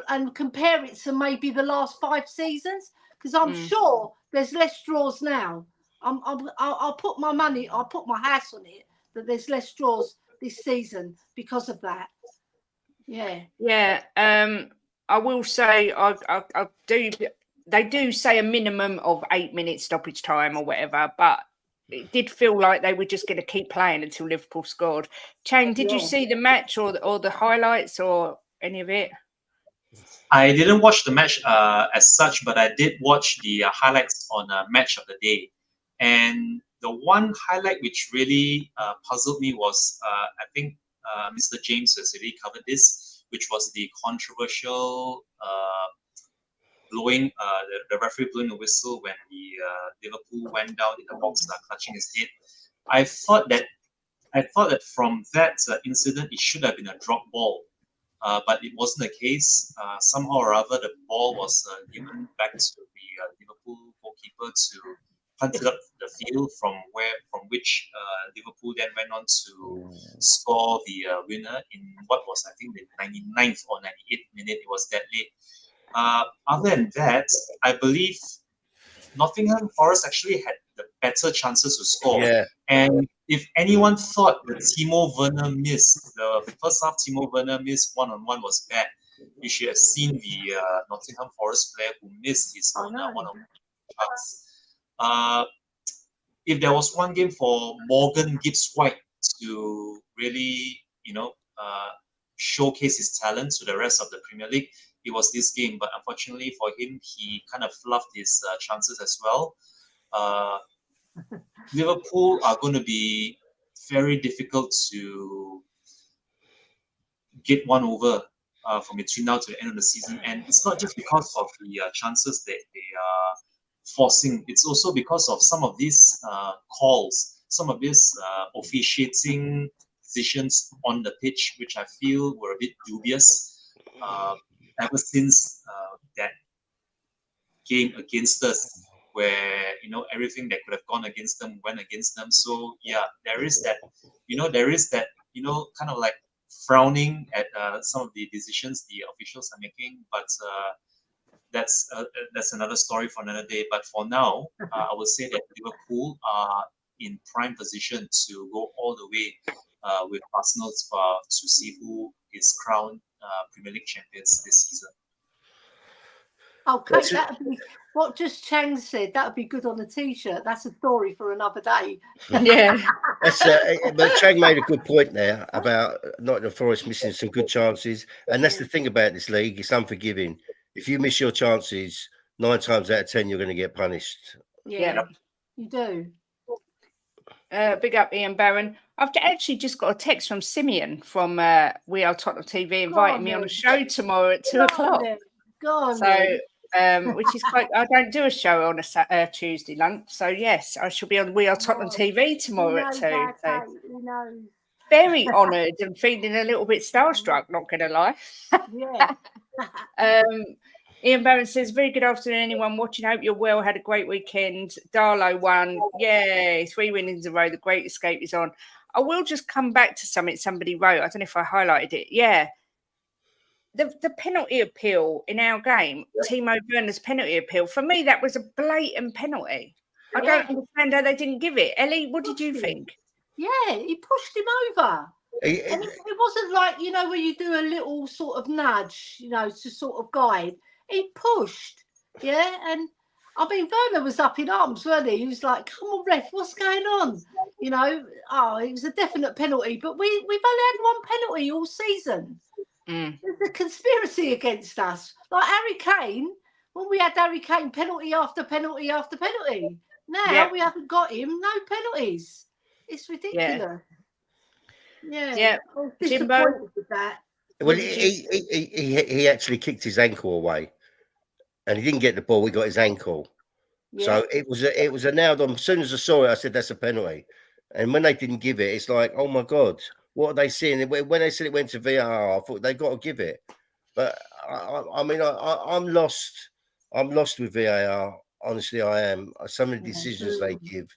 and compare it to maybe the last 5 seasons, because I'm sure there's less draws now. I'll put my money, I'll put my house on it that there's less draws this season because of that. Yeah. I will say I do. They do say a minimum of 8 minutes stoppage time or whatever, but it did feel like they were just going to keep playing until Liverpool scored. Chang, did you see the match or the highlights or any of it? I didn't watch the match as such, but I did watch the highlights on Match of the Day. And the one highlight which really puzzled me was, I think Mr. James has already covered this, which was the controversial blowing, the referee blowing the whistle when the Liverpool went down in the box, clutching his head. I thought that from that incident, it should have been a drop ball. But it wasn't the case. Somehow or other, the ball was given back to the Liverpool goalkeeper to punt it up the field, from which Liverpool then went on to score the winner in what was, I think, the 99th or 98th minute. It was that late. Other than that, I believe Nottingham Forest actually had the better chances to score. Yeah. And if anyone thought that Timo Werner missed, the first half Timo Werner missed one-on-one was bad, you should have seen the Nottingham Forest player who missed his one-on-one chance. If there was one game for Morgan Gibbs-White to really, showcase his talent to the rest of the Premier League, it was this game. But unfortunately for him, he kind of fluffed his chances as well. Liverpool are going to be very difficult to get one over from between now to the end of the season. And it's not just because of the chances that they are forcing. It's also because of some of these calls, some of these officiating decisions on the pitch, which I feel were a bit dubious ever since that game against us, where everything that could have gone against them went against them. So yeah, there is that kind of like frowning at some of the decisions the officials are making, but that's another story for another day. But for now, I would say that Liverpool are in prime position to go all the way with Arsenal to see who is crowned Premier League champions this season. Okay, that'd be what just Chang said. That would be good on a T-shirt. That's a story for another day. Yeah, but Chang made a good point there about Nottingham Forest missing some good chances, and that's the thing about this league. It's unforgiving. If you miss your chances, 9 times out of 10, you're going to get punished. Yeah, you do. Big up Ian Barron. I've actually just got a text from Simeon from We Are Tottenham TV inviting me on a show tomorrow at 2 o'clock. So, which is quite. I don't do a show on a Tuesday lunch, so yes, I shall be on We Are Tottenham TV tomorrow at 2. So. Very honoured and feeling a little bit starstruck. Not going to lie. Yeah. Ian Barron says, very good afternoon, anyone watching. Hope you're well. Had a great weekend. Darlow won. Yay. 3 winnings in a row. The Great Escape is on. I will just come back to something somebody wrote. I don't know if I highlighted it. Yeah. The penalty appeal in our game, Timo Werner's penalty appeal, for me, that was a blatant penalty. I don't understand how they didn't give it. Ellie, what did you think? Yeah, he pushed him over. And it wasn't like, where you do a little sort of nudge, to sort of guide. He pushed, and I mean, Werner was up in arms, wasn't he? He was like, come on, ref, what's going on? It was a definite penalty, but we've only had one penalty all season. There's a conspiracy against us. Like Harry Kane, when we had Harry Kane, penalty after penalty after penalty. Now we haven't got him, no penalties. It's ridiculous. Yeah. I was disappointed with that. Well, he actually kicked his ankle away, and he didn't get the ball. He got his ankle. Yeah. So it was a nailed on. As soon as I saw it, I said that's a penalty. And when they didn't give it, it's like, oh my God, what are they seeing? When they said it went to VAR, I thought they've got to give it. But I'm lost. I'm lost with VAR. Honestly, I am. Some of the decisions they give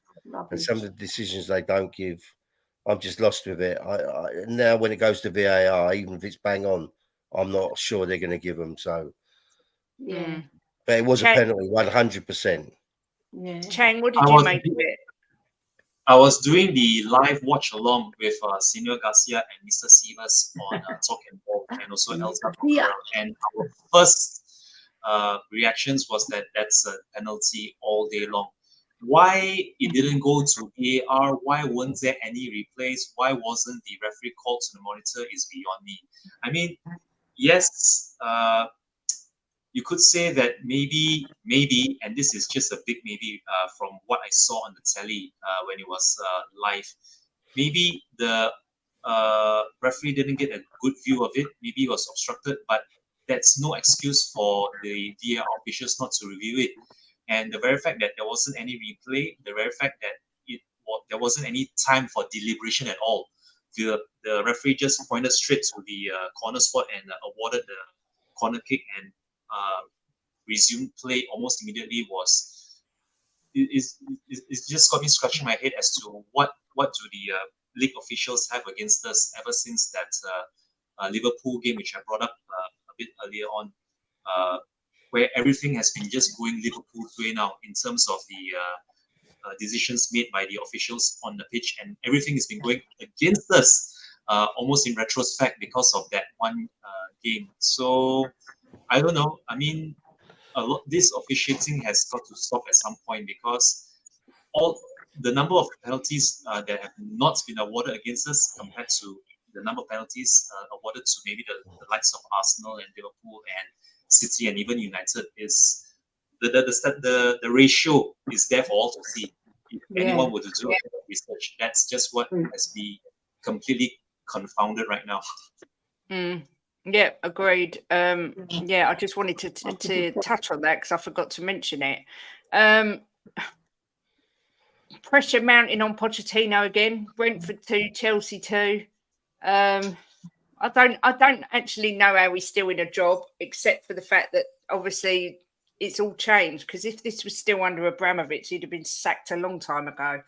and some of the decisions they don't give. I'm just lost with it. Now when it goes to VAR, even if it's bang on, I'm not sure they're going to give them. So, Yeah. but it was a penalty, 100%. Yeah. Chang, what did you make of it? I was doing the live watch along with Senor Garcia and Mr. Sivas on Talk and Ball, and also Elsa Romero. And our first reactions was that that's a penalty all day long. Why it didn't go to VAR? Why weren't there any replays? Why wasn't the referee called to the monitor? Is beyond me. I mean, yes, you could say that maybe, and this is just a big maybe from what I saw on the telly when it was live. Maybe the referee didn't get a good view of it. Maybe it was obstructed, but that's no excuse for the VAR officials not to review it. And the very fact that there wasn't any replay, the very fact that there wasn't any time for deliberation at all. The referee just pointed straight to the corner spot and awarded the corner kick and resumed play almost immediately. It's just got me scratching my head as to what do the league officials have against us ever since that Liverpool game, which I brought up a bit earlier on, where everything has been just going Liverpool's way now in terms of the decisions made by the officials on the pitch, and everything has been going against us almost in retrospect because of that one game. So I don't know. I mean, this officiating has got to stop at some point, because all the number of penalties that have not been awarded against us compared to the number of penalties awarded to maybe the likes of Arsenal and Liverpool and City and even United is the ratio is there for all to see. If anyone were to do research, that's just what has been completely confounded right now. Yeah, agreed. I just wanted to touch on that because I forgot to mention it. Pressure mounting on Pochettino again. Brentford 2, Chelsea 2. I don't actually know how he's still in a job, except for the fact that obviously it's all changed. Because if this was still under Abramovich, he'd have been sacked a long time ago.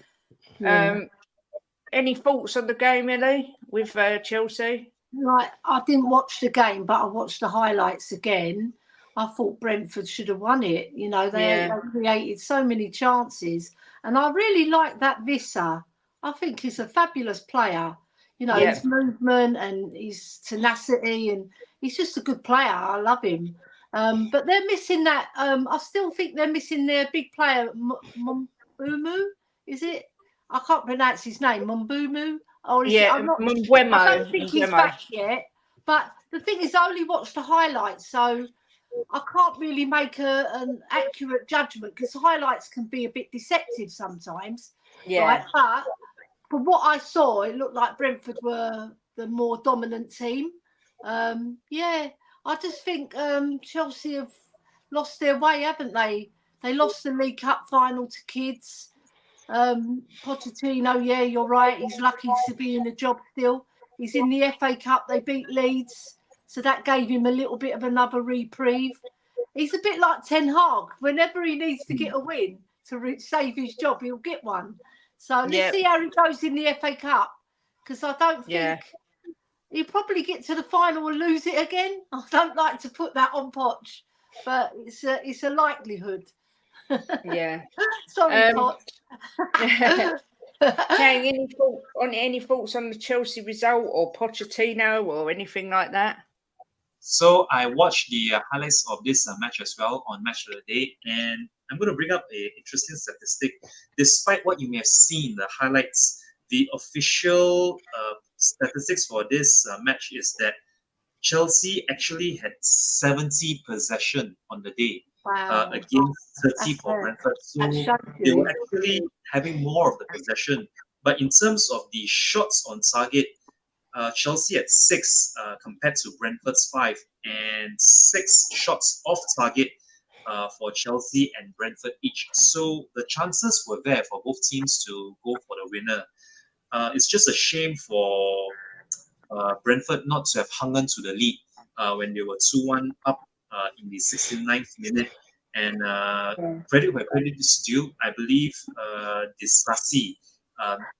Any thoughts on the game, Ellie, with Chelsea? Like, I didn't watch the game, but I watched the highlights again. I thought Brentford should have won it. You know, they created so many chances. And I really like that Vissa. I think he's a fabulous player. You know, his movement and his tenacity, and he's just a good player. I love him. But they're missing that. I still think they're missing their big player, Mumbumu. Is it? I can't pronounce his name. Mumbumu. Or is it? I'm not. Mbeumo. I don't think he's back yet. But the thing is, I only watched the highlights, so I can't really make an accurate judgment because highlights can be a bit deceptive sometimes. Right? But from what I saw, it looked like Brentford were the more dominant team. I just think Chelsea have lost their way, haven't they? They lost the League Cup final to kids. Pochettino, you're right. He's lucky to be in the job still. He's in the FA Cup. They beat Leeds, so that gave him a little bit of another reprieve. He's a bit like Ten Hag. Whenever he needs to get a win to save his job, he'll get one. So let's see how he goes in the FA Cup, because I don't think he'll probably get to the final and lose it again. I don't like to put that on Poch, but it's a likelihood. Sorry, Poch. Chang, any thoughts on the Chelsea result or Pochettino or anything like that? So I watched the highlights of this match as well on Match of the Day, and I'm going to bring up an interesting statistic. Despite what you may have seen, the highlights, the official statistics for this match is that Chelsea actually had 70 possession on the day. Wow. Against 30 for Brentford. So they were actually having more of the possession. But in terms of the shots on target, Chelsea had 6 compared to Brentford's 5, and 6 shots off target for Chelsea and Brentford each. So the chances were there for both teams to go for the winner. It's just a shame for Brentford not to have hung on to the lead when they were 2-1 up in the 69th minute. And credit where credit is due, I believe Disasi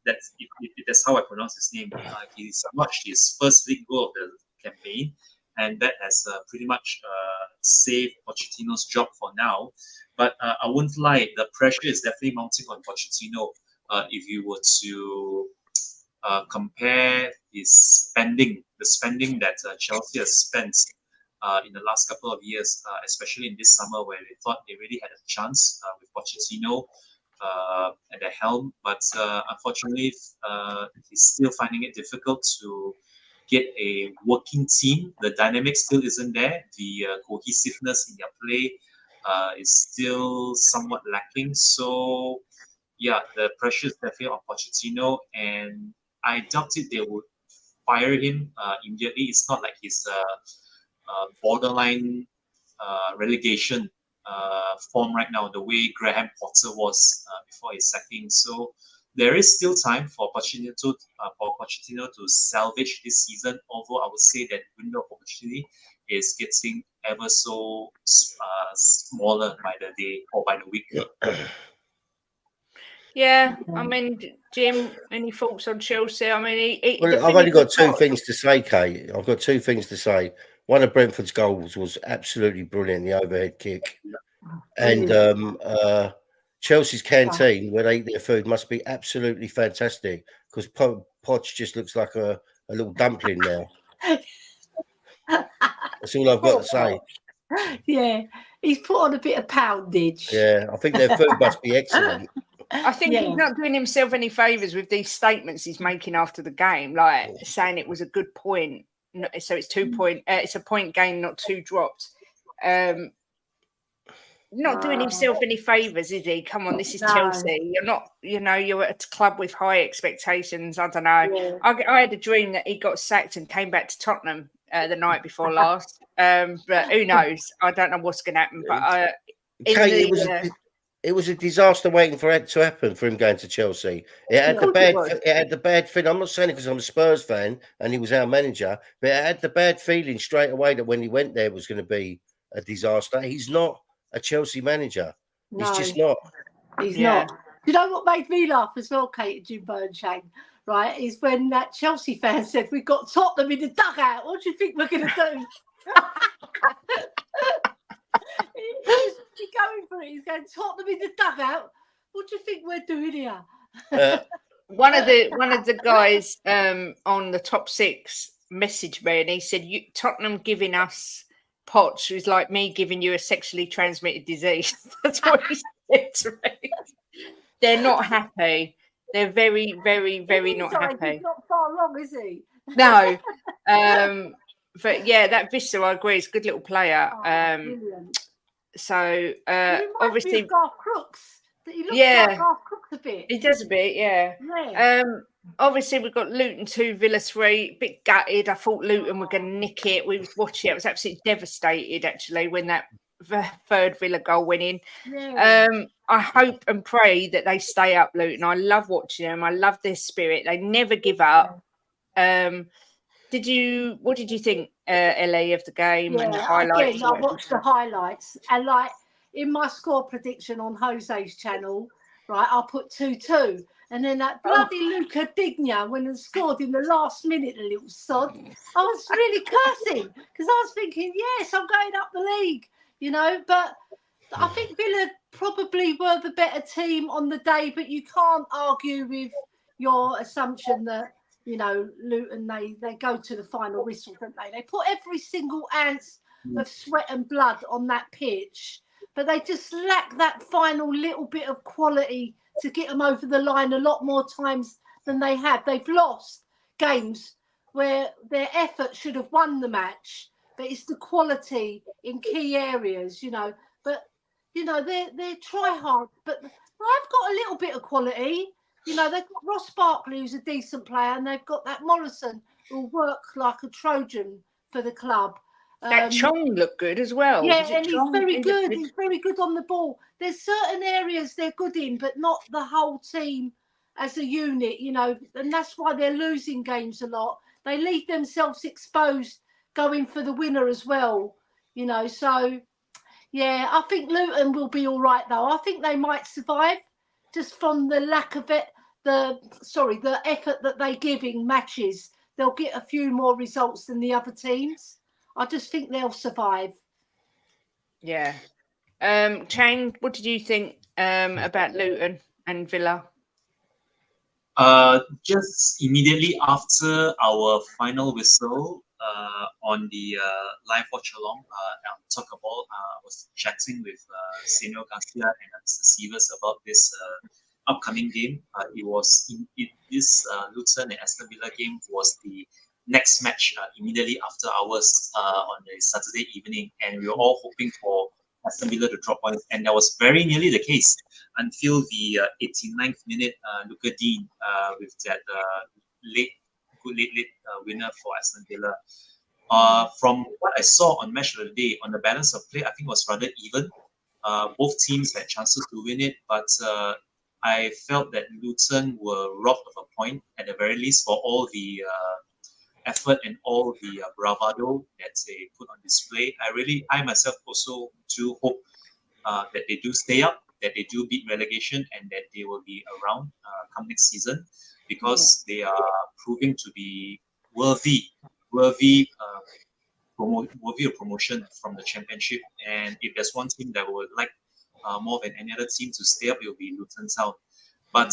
That's if that's how I pronounce his name. He's notched his first league goal of the campaign, and that has pretty much saved Pochettino's job for now. But I wouldn't lie, the pressure is definitely mounting on Pochettino. If you were to compare his spending, the spending that Chelsea has spent in the last couple of years, especially in this summer where they thought they really had a chance with Pochettino at the helm, but unfortunately he's still finding it difficult to get a working team. The dynamic still isn't there. The cohesiveness in their play is still somewhat lacking. So yeah, the pressure is definitely on Pochettino, and I doubt it they would fire him immediately. It's not like he's borderline relegation form right now, the way Graham Potter was before his sacking. So there is still time for Pochettino to salvage this season. Although I would say that window of opportunity is getting ever so smaller by the day or by the week. Yeah, I mean, Jim, any thoughts on Chelsea? I mean, I've only got two things to say, Kate. I've got two things to say. One of Brentford's goals was absolutely brilliant, the overhead kick. And Chelsea's canteen, where they eat their food, must be absolutely fantastic, because Poch just looks like a little dumpling now. That's all I've got to say. Yeah, he's put on a bit of poundage. Yeah, I think their food must be excellent. I think he's not doing himself any favours with these statements he's making after the game, like saying it was a good point. So it's 2 point. It's a point gain, not 2 dropped. Not doing himself any favours, is he? Come on, this is Chelsea. You're not, you're at a club with high expectations. I don't know. Yeah. I had a dream that he got sacked and came back to Tottenham the night before last. But who knows? I don't know what's going to happen. But Kate, it was a disaster waiting for it to happen for him going to Chelsea. It had the bad feeling. I'm not saying it because I'm a Spurs fan and he was our manager, but it had the bad feeling straight away that when he went there it was going to be a disaster. He's not a Chelsea manager. No, he's just not. He's not. You know what made me laugh as well, Kate, Jim Burnshang, right, is when that Chelsea fan said, "We've got Tottenham in the dugout. What do you think we're going to do?" He's going for it. He's going, "Tottenham in the dugout. What do you think we're doing here?" One of the guys on the top 6 messaged me and he said, "Tottenham giving us Poch is like me giving you a sexually transmitted disease." That's what he said to me. They're not happy. They're very, very, very not happy. He's not far wrong, is he? No. But yeah, that Vista, I agree, is a good little player. Brilliant. So obviously, Garth Crooks. He looks like Garth Crooks a bit. He does a bit, yeah. Obviously, we've got Luton 2, Villa 3. A bit gutted. I thought Luton were going to nick it. We was watching it. I was absolutely devastated, actually, when that third Villa goal went in. Yeah. I hope and pray that they stay up, Luton. I love watching them. I love their spirit. They never give up. What did you think, Ellie, of the game and the highlights? Again, I watched the highlights, and like in my score prediction on Jose's channel, right, I put 2-2, and then that bloody Luca Digna when he scored in the last minute, a little sod. I was really cursing because I was thinking, yes, I'm going up the league, but I think Villa probably were the better team on the day, but you can't argue with your assumption that, Luton, they go to the final whistle, don't they? They put every single ounce of sweat and blood on that pitch, but they just lack that final little bit of quality to get them over the line a lot more times than they have. They've lost games where their effort should have won the match, but it's the quality in key areas, But, they try hard, but they've got a little bit of quality. They've got Ross Barkley, who's a decent player, and they've got that Morrison who'll work like a Trojan for the club. That Chong looked good as well. Yeah, and he's very good. He's very good on the ball. There's certain areas they're good in, but not the whole team as a unit, and that's why they're losing games a lot. They leave themselves exposed going for the winner as well, So, yeah, I think Luton will be all right, though. I think they might survive just from the lack of it, the effort that they give in matches, they'll get a few more results than the other teams. I just think they'll survive. Yeah. Chang, what did you think about Luton and Villa? Just immediately after our final whistle on the live watch along, talk about, was chatting with Senor Garcia and Mr. Sievers about this upcoming game. This Luton and Aston Villa game was the next match immediately after ours on a Saturday evening, and we were all hoping for Aston Villa to drop points, and that was very nearly the case until the 89th minute. Luca Dean with that late winner for Aston Villa. From what I saw on Match of the Day, on the balance of play, I think it was rather even. Both teams had chances to win it, but I felt that Luton were robbed of a point at the very least for all the effort and all the bravado that they put on display. I myself also do hope that they do stay up, that they do beat relegation, and that they will be around come next season, because they are proving to be worthy of promotion from the Championship. And if there's one team that would like more than any other team to stay up, it will be Luton Town. But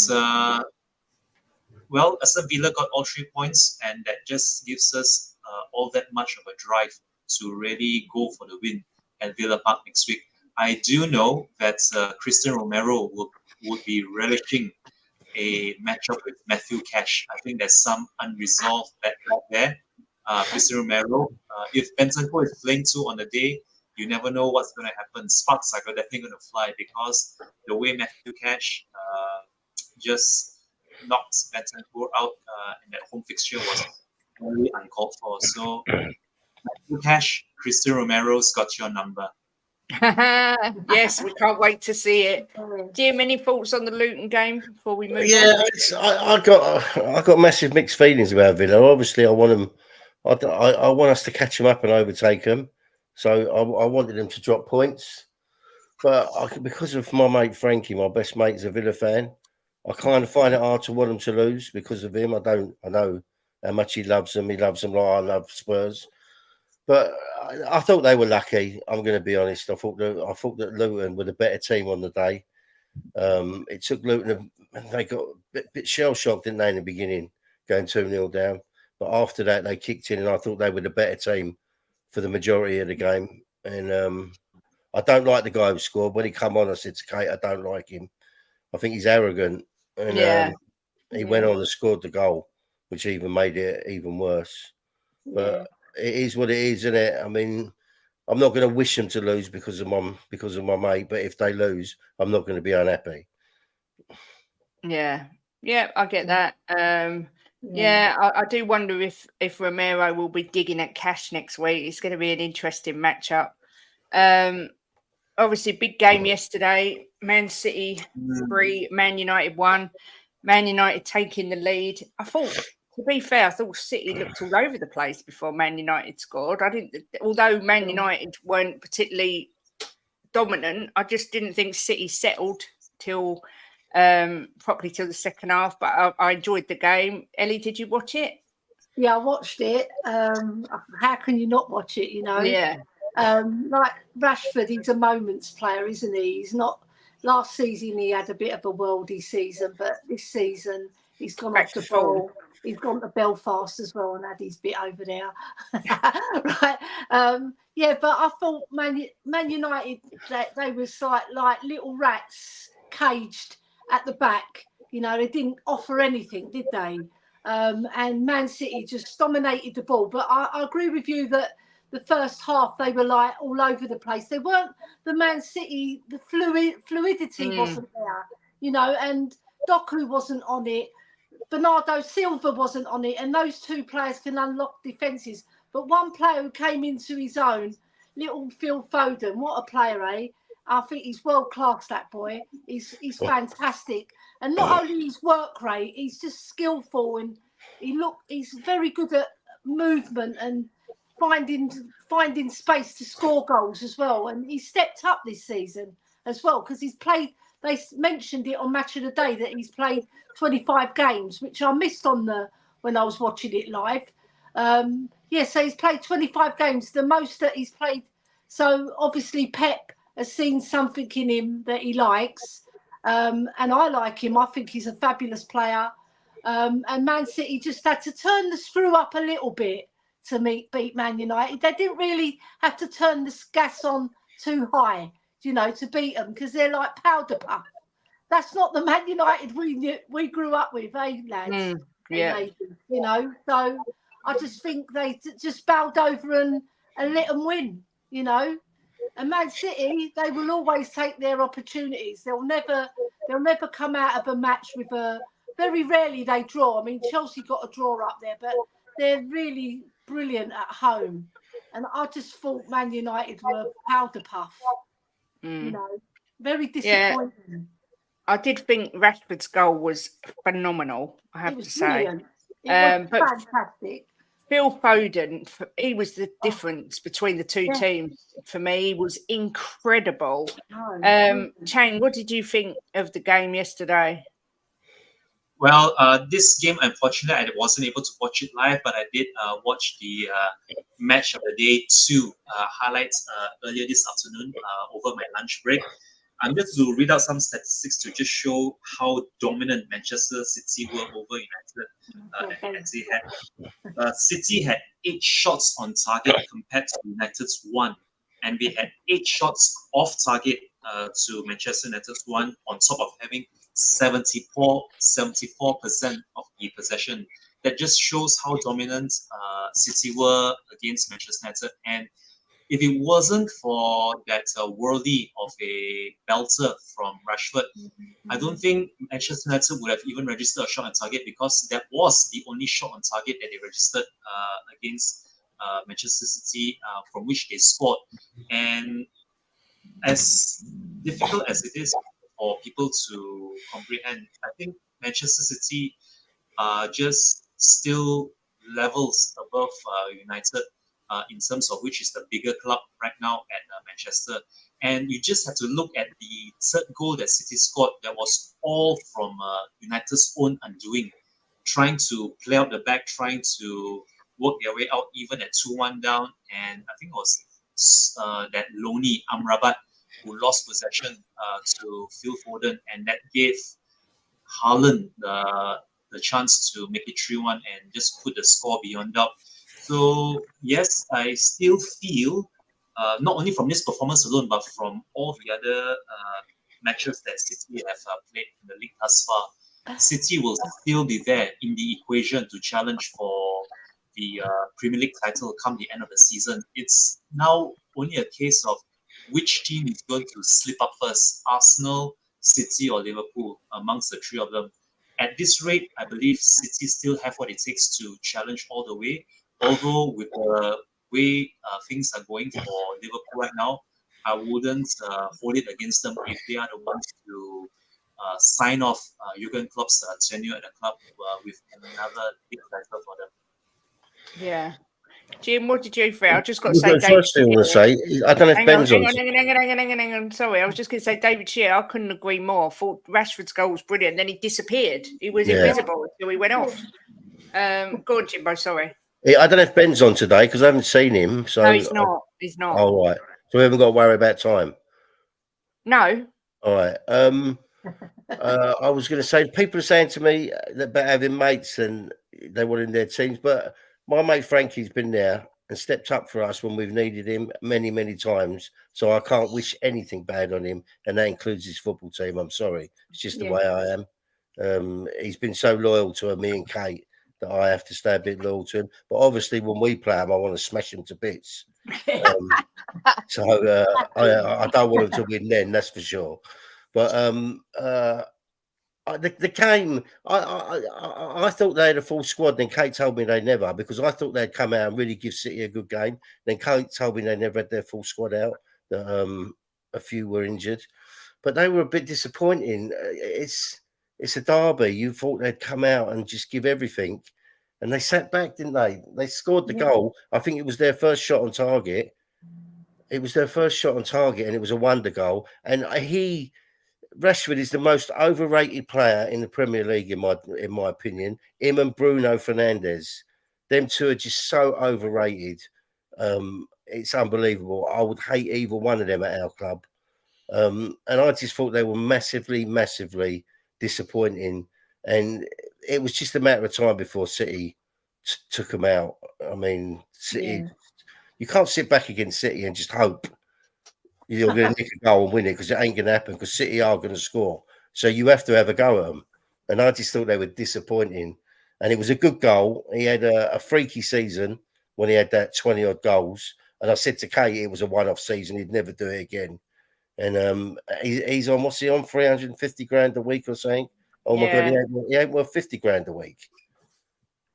well, Aston Villa got all 3 points, and that just gives us all that much of a drive to really go for the win at Villa Park next week. I do know that Christian Romero would be relishing a matchup with Matthew Cash. I think there's some unresolved backlog there. Christian Romero, if Bentancur is playing too on the day, you never know what's going to happen. Sparks are definitely going to fly, because the way Matthew Cash just knocked Bentancur out in that home fixture was very uncalled for. So, Matthew Cash, Christian Romero's got your number. Yes, we can't wait to see it. Jim, any thoughts on the Luton game before we move on? I got massive mixed feelings about Villa. Obviously, I want them. I want us to catch them up and overtake them. So I wanted them to drop points, but because of my mate Frankie, my best mate is a Villa fan. I kind of find it hard to want them to lose because of him. I know how much he loves them. He loves them like I love Spurs. But I thought they were lucky. I'm going to be honest. I thought that Luton were the better team on the day. It took Luton. They got a bit shell shocked, didn't they, in the beginning, going 2-0 down. But after that, they kicked in, and I thought they were the better team for the majority of the game. And I don't like the guy who scored. When he come on, I said to Kate, I don't like him. I think he's arrogant. And he went on and scored the goal, which even made it even worse. But it is what it is, isn't it? I mean, I'm not going to wish them to lose because of my mate. But if they lose, I'm not going to be unhappy. Yeah, I get that. I do wonder if Romero will be digging at Cash next week. It's going to be an interesting matchup. Obviously, big game yesterday. Man City 3, Man United 1. Man United taking the lead. To be fair, I thought City looked all over the place before Man United scored. Although Man United weren't particularly dominant, I just didn't think City settled properly till the second half. But I enjoyed the game. Ellie, did you watch it? Yeah, I watched it. How can you not watch it? You know. Yeah. Like Rashford, he's a moments player, isn't he? He's not. Last season he had a bit of a worldy season, but this season he's gone off the ball. He's gone to Belfast as well and had his bit over there. Right. But I thought Man United, they was like little rats caged at the back. You know, they didn't offer anything, did they? And Man City just dominated the ball. But I agree with you that the first half they were like all over the place. They weren't the Man City, the fluidity wasn't there, you know, and Doku wasn't on it. Bernardo Silva wasn't on it, and those two players can unlock defences. But one player who came into his own, little Phil Foden, what a player, eh? I think he's world class. That boy, he's fantastic, and not only his work rate, he's just skillful, and he's very good at movement and finding space to score goals as well. And he stepped up this season as well because he's played they mentioned it on Match of the Day that he's played 25 games, which I missed when I was watching it live. So he's played 25 games, the most that he's played. So obviously Pep has seen something in him that he likes, and I like him. I think he's a fabulous player. And Man City just had to turn the screw up a little bit to beat Man United. They didn't really have to turn the gas on too high, to beat them, because they're like powder puff. That's not the Man United we grew up with, lads? Yeah. So I just think they just bowed over and let them win, And Man City, they will always take their opportunities. They'll never come out of a match with very rarely they draw. I mean, Chelsea got a draw up there, but they're really brilliant at home. And I just thought Man United were powder puff. Very disappointing. Yeah. I did think Rashford's goal was phenomenal, I have to say. Brilliant. It was fantastic. Phil Foden, he was the difference between the two teams for me. He was incredible. Chang, what did you think of the game yesterday? Well, this game, unfortunately, I wasn't able to watch it live, but I did watch the match of the day 2 highlights earlier this afternoon over my lunch break. I'm just to read out some statistics to just show how dominant Manchester City were over United. City had 8 shots on target compared to United's 1, and they had 8 shots off target to Manchester United's 1, on top of having 74% of the possession. That just shows how dominant City were against Manchester United. And if it wasn't for that worldie of a belter from Rashford, I don't think Manchester United would have even registered a shot on target, because that was the only shot on target that they registered against Manchester City, from which they scored. And as difficult as it is for people to comprehend, I think Manchester City are just still levels above United, in terms of which is the bigger club right now at Manchester. And you just have to look at the third goal that City scored. That was all from United's own undoing, trying to play out the back, trying to work their way out even at 2-1 down. And I think it was that Loney Amrabat who lost possession to Phil Foden, and that gave Haaland the chance to make it 3-1 and just put the score beyond doubt. So yes, I still feel, not only from this performance alone, but from all the other matches that City have played in the league thus far, City will still be there in the equation to challenge for the Premier League title come the end of the season. It's now only a case of which team is going to slip up first, Arsenal, City, or Liverpool, amongst the 3 of them. At this rate, I believe City still have what it takes to challenge all the way. Although with the way things are going for Liverpool right now, I wouldn't hold it against them if they are the ones to sign off Jurgen Klopp's tenure at the club with another big title for them. Yeah. Jim, what did you feel? I just got to say, the first thing I want to say, I don't know if Ben's on. Hang on. Sorry, I was just going to say, David Shearer, I couldn't agree more. I thought Rashford's goal was brilliant. Then he disappeared. He was invisible until he went off. Go on, Jimbo, sorry. I don't know if Ben's on today because I haven't seen him. So no, he's not. He's not. All right. So we haven't got to worry about time. No. All right. I was going to say, people are saying to me that about having mates and they want in their teams, but my mate Frankie's been there and stepped up for us when we've needed him many, many times. So I can't wish anything bad on him, and that includes his football team. I'm sorry. It's just the way I am. He's been so loyal to me and Kate that I have to stay a bit loyal to him. But obviously, when we play him, I want to smash him to bits. So I don't want him to win then, that's for sure. But the game, I thought they had a full squad. Then Kate told me they never, because I thought they'd come out and really give City a good game. Then Kate told me they never had their full squad out. That a few were injured, but they were a bit disappointing. It's a derby. You thought they'd come out and just give everything, and they sat back, didn't they? They scored the goal. I think it was their first shot on target. It was their first shot on target, and it was a wonder goal. And Rashford is the most overrated player in the Premier League, in my opinion. Him and Bruno Fernandes, them two are just so overrated. It's unbelievable. I would hate either one of them at our club. And I just thought they were massively, massively disappointing. And it was just a matter of time before City took them out. I mean, City, you can't sit back against City and just hope you're going to nick a goal and win it, because it ain't going to happen, because City are going to score. So you have to have a go at them. And I just thought they were disappointing. And it was a good goal. He had a freaky season when he had that 20-odd goals. And I said to Kate, it was a one-off season. He'd never do it again. And he's on, what's he on, 350 grand a week or something? Oh, my God, he ain't worth 50 grand a week.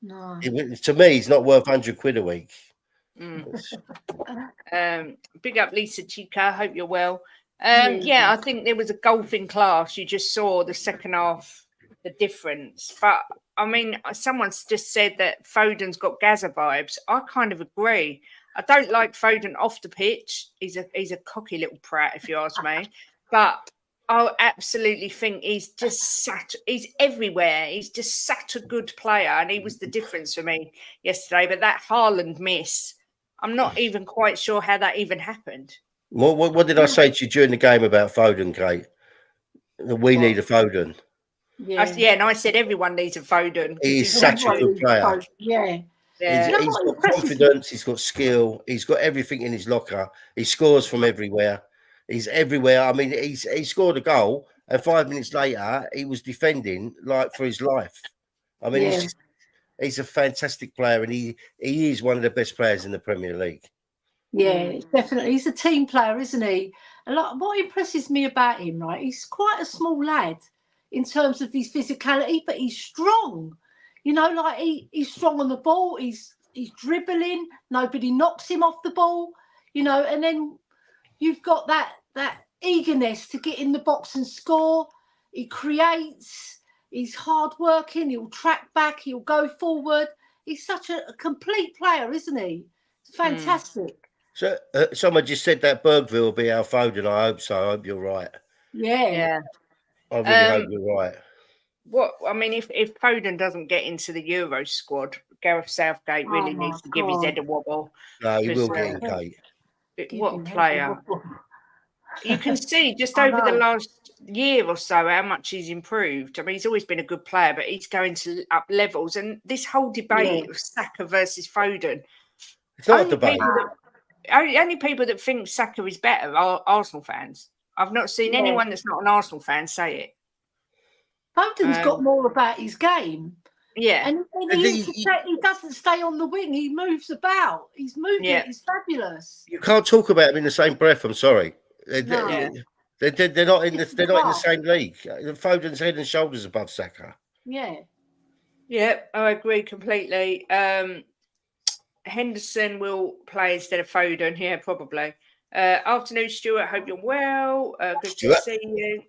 No. To me, he's not worth 100 quid a week. Big up Lisa Chica. Hope you're well. I think there was a golfing class. You just saw the second half, the difference. But I mean, someone's just said that Foden's got Gaza vibes. I kind of agree. I don't like Foden off the pitch. He's a cocky little prat, if you ask me. But I absolutely think he's everywhere. He's just such a good player, and he was the difference for me yesterday. But that Haaland miss, I'm not even quite sure how that even happened. What did I say to you during the game about Foden, Kate? We need a Foden. And I said everyone needs a Foden. He's such a good player. Yeah. He's got confidence. He's got skill. He's got everything in his locker. He scores from everywhere. He's everywhere. I mean, he scored a goal, and 5 minutes later, he was defending like for his life. I mean, he's a fantastic player, and he is one of the best players in the Premier League. Yeah, definitely. He's a team player, isn't he? And what impresses me about him, right? He's quite a small lad in terms of his physicality, but he's strong. You know, like he's strong on the ball. He's dribbling. Nobody knocks him off the ball. You know, and then you've got that eagerness to get in the box and score. He creates. He's hardworking. He'll track back. He'll go forward. He's such a complete player, isn't he? It's fantastic. So someone just said that Bergville will be our Foden. I hope so. I hope you're right. Yeah. I really hope you're right. If Foden doesn't get into the Euro squad, Gareth Southgate really needs to give his head a wobble. No, he will get in, Kate. What a player. You can see just over the last year or so how much he's improved. I mean, he's always been a good player, but he's going to up levels. And this whole debate of Saka versus Foden. It's not a debate. Only people that think Saka is better are Arsenal fans. I've not seen anyone that's not an Arsenal fan say it. Foden's got more about his game. Yeah. And he doesn't stay on the wing. He moves about. His movement is fabulous. You can't talk about him in the same breath. I'm sorry. They're not in the same league. Foden's head and shoulders above Saka. Yeah. Yeah, I agree completely. Henderson will play instead of Foden. Yeah, probably. Afternoon, Stuart. Hope you're well. Good to see you.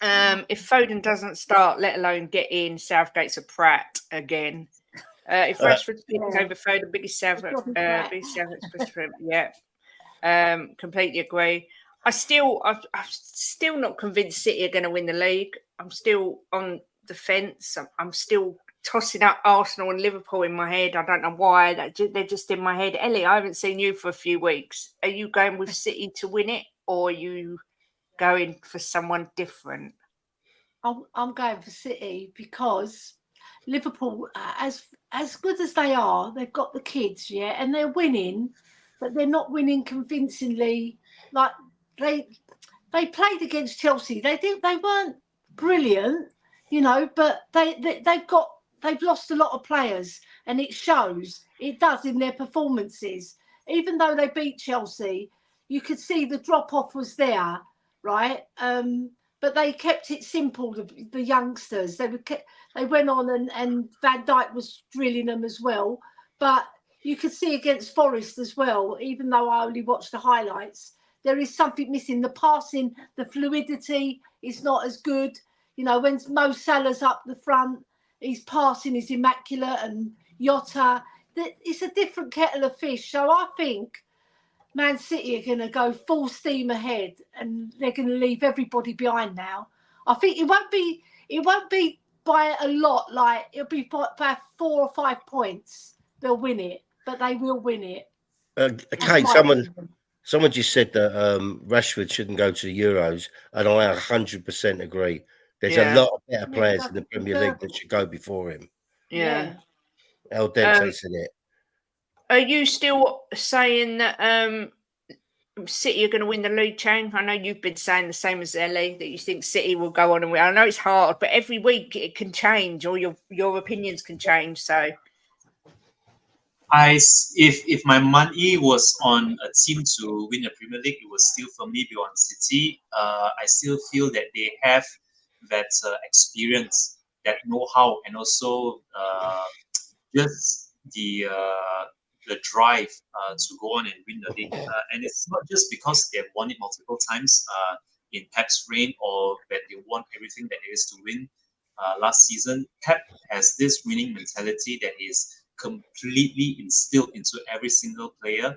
If Foden doesn't start, let alone get in, Southgate's a prat again. If Rashford's picking over Foden, biggest Southgate's best friend. Yeah, completely agree. I'm still not convinced City are going to win the league. I'm still on the fence. I'm still tossing up Arsenal and Liverpool in my head. I don't know why. They're just in my head. Ellie, I haven't seen you for a few weeks. Are you going with City to win it, or are you going for someone different? I'm going for City because Liverpool, as good as they are, they've got the kids, and they're winning, but they're not winning convincingly. Like they played against Chelsea. They weren't brilliant, but they've lost a lot of players, and it shows. It does in their performances. Even though they beat Chelsea, you could see the drop off was there, right? But they kept it simple. The youngsters, they went on, and Van Dijk was drilling them as well. But you could see against Forest as well, even though I only watched the highlights, there is something missing. The passing, the fluidity is not as good. When Mo Salah's up the front, his passing is immaculate, and Jota, it's a different kettle of fish. So I think Man City are going to go full steam ahead, and they're going to leave everybody behind now. I think it won't be by a lot. Like, it'll be by 4 or 5 points. They'll win it, but they will win it. Kate, someone just said that Rashford shouldn't go to the Euros, and I 100% agree. There's a lot of better players in the Premier League that should go before him. Yeah. El Dente said it. Are you still saying that City are going to win the league, Chang? I know you've been saying the same as Ellie, that you think City will go on and win. I know it's hard, but every week it can change, or your opinions can change. So, if my money was on a team to win the Premier League, it would still firmly be on City. I still feel that they have that experience, that know-how, and also just the drive to go on and win the league. And it's not just because they've won it multiple times in Pep's reign, or that they won everything that there is to win last season. Pep has this winning mentality that is completely instilled into every single player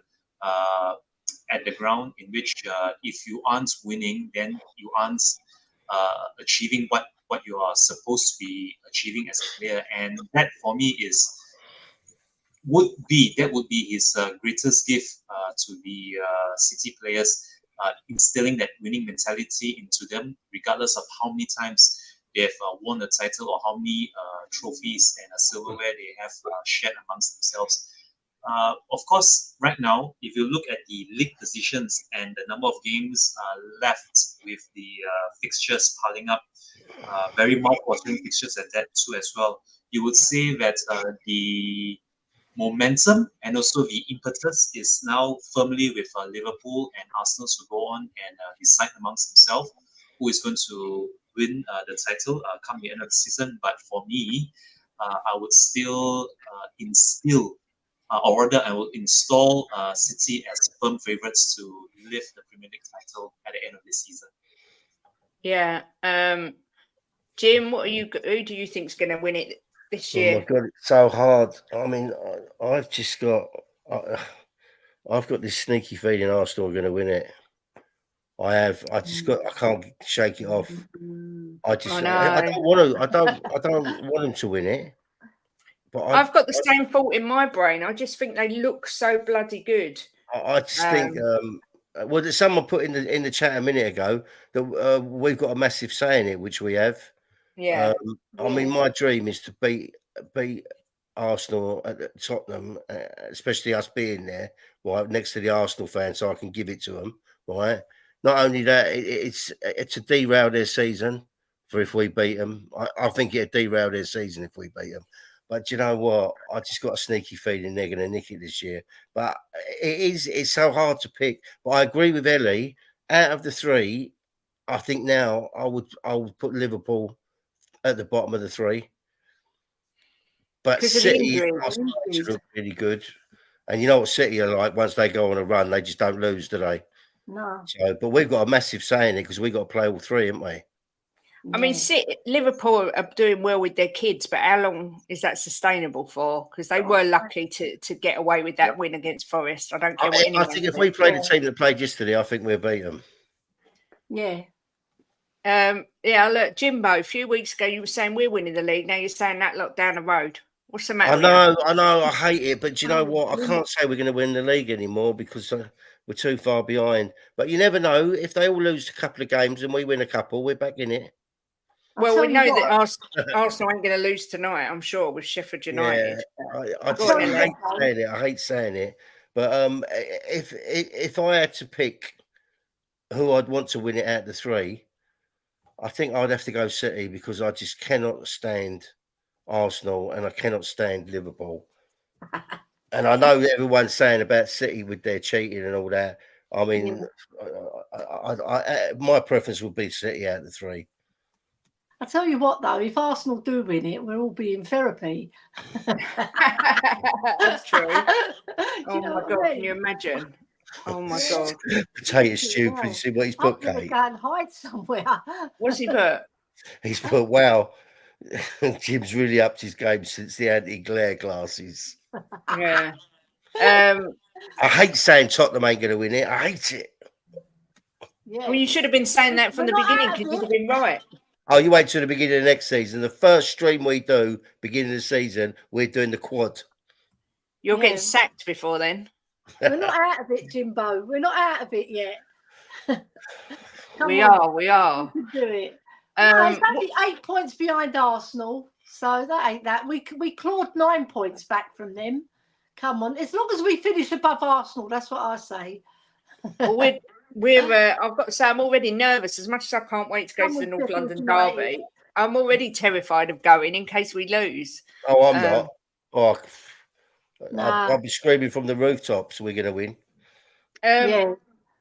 at the ground, in which if you aren't winning, then you aren't achieving what you are supposed to be achieving as a player. And that, for me, would be his greatest gift to the City players, instilling that winning mentality into them, regardless of how many times they've won a title or how many trophies and silverware they have shared amongst themselves. Of course, right now, if you look at the league positions and the number of games left, with the fixtures piling up, very mouth-watering fixtures at that too as well, you would say that the momentum and also the impetus is now firmly with Liverpool and Arsenal to go on and decide amongst themselves who is going to win the title come the end of the season. But for me, I would still instill, or rather, I will install City as firm favourites to lift the Premier League title at the end of the season. Yeah, Jim, who do you think is going to win it this year? Oh my God, it's so hard. I mean, I've just got, I've got this sneaky feeling Arsenal are going to win it. I can't shake it off. I don't want them to win it. But I've got the same thought in my brain. I just think they look so bloody good. I just think, well, someone put in the chat a minute ago that we've got a massive say in it, which we have. Yeah. I mean, my dream is to beat Arsenal at Tottenham, especially us being there, right, next to the Arsenal fans, so I can give it to them, right? Not only that, it's to derail their season for if we beat them. I think it'd derail their season if we beat them. But you know what? I just got a sneaky feeling they're going to nick it this year. But it's so hard to pick. But I agree with Ellie. Out of the three, I think now I would put Liverpool at the bottom of the three. But City look really good. And you know what City are like? Once they go on a run, they just don't lose, do they? No. So, but we've got a massive say in it because we've got to play all three, haven't we? I mean, Liverpool are doing well with their kids, but how long is that sustainable for? Because they were lucky to get away with that win against Forest. I don't care what anyone I think if we played the team that played yesterday, I think we'll beat them. Yeah. Yeah, look, Jimbo, a few weeks ago you were saying we're winning the league. Now you're saying that lot down the road. What's the matter? I know, I hate it, but you know what? I can't say we're going to win the league anymore because we're too far behind. But you never know. If they all lose a couple of games and we win a couple, we're back in it. Well, we know that Arsenal ain't going to lose tonight, I'm sure, with Sheffield United. Yeah, I hate saying it. But if I had to pick who I'd want to win it out of the three, I think I'd have to go City because I just cannot stand Arsenal and I cannot stand Liverpool. And I know everyone's saying about City with their cheating and all that. I mean, my preference would be City out of the three. I tell you what, though, if Arsenal do win it, we'll all be in therapy. That's true. Oh my God, can you imagine? Oh my God. Potato stew. Can you see what he's put, Kate? I'm going to go and hide somewhere. What's he put? He's put, wow, Jim's really upped his game since the anti-glare glasses. Yeah. I hate saying Tottenham ain't going to win it. I hate it. Yeah. Well, you should have been saying that from the beginning because you'd have been right. Oh, you wait till the beginning of next season. The first stream we do, beginning of the season, we're doing the quad. You're getting sacked before then. We're not out of it, Jimbo. We're not out of it yet. We are. We can do it. No, it's only 8 points behind Arsenal, so that ain't that. We clawed 9 points back from them. Come on, as long as we finish above Arsenal, that's what I say. Well, I've got to say, I'm already nervous. As much as I can't wait to go to the North London derby, I'm already terrified of going in case we lose. Oh, I'm not. Oh, I'll be screaming from the rooftops. We're going to win.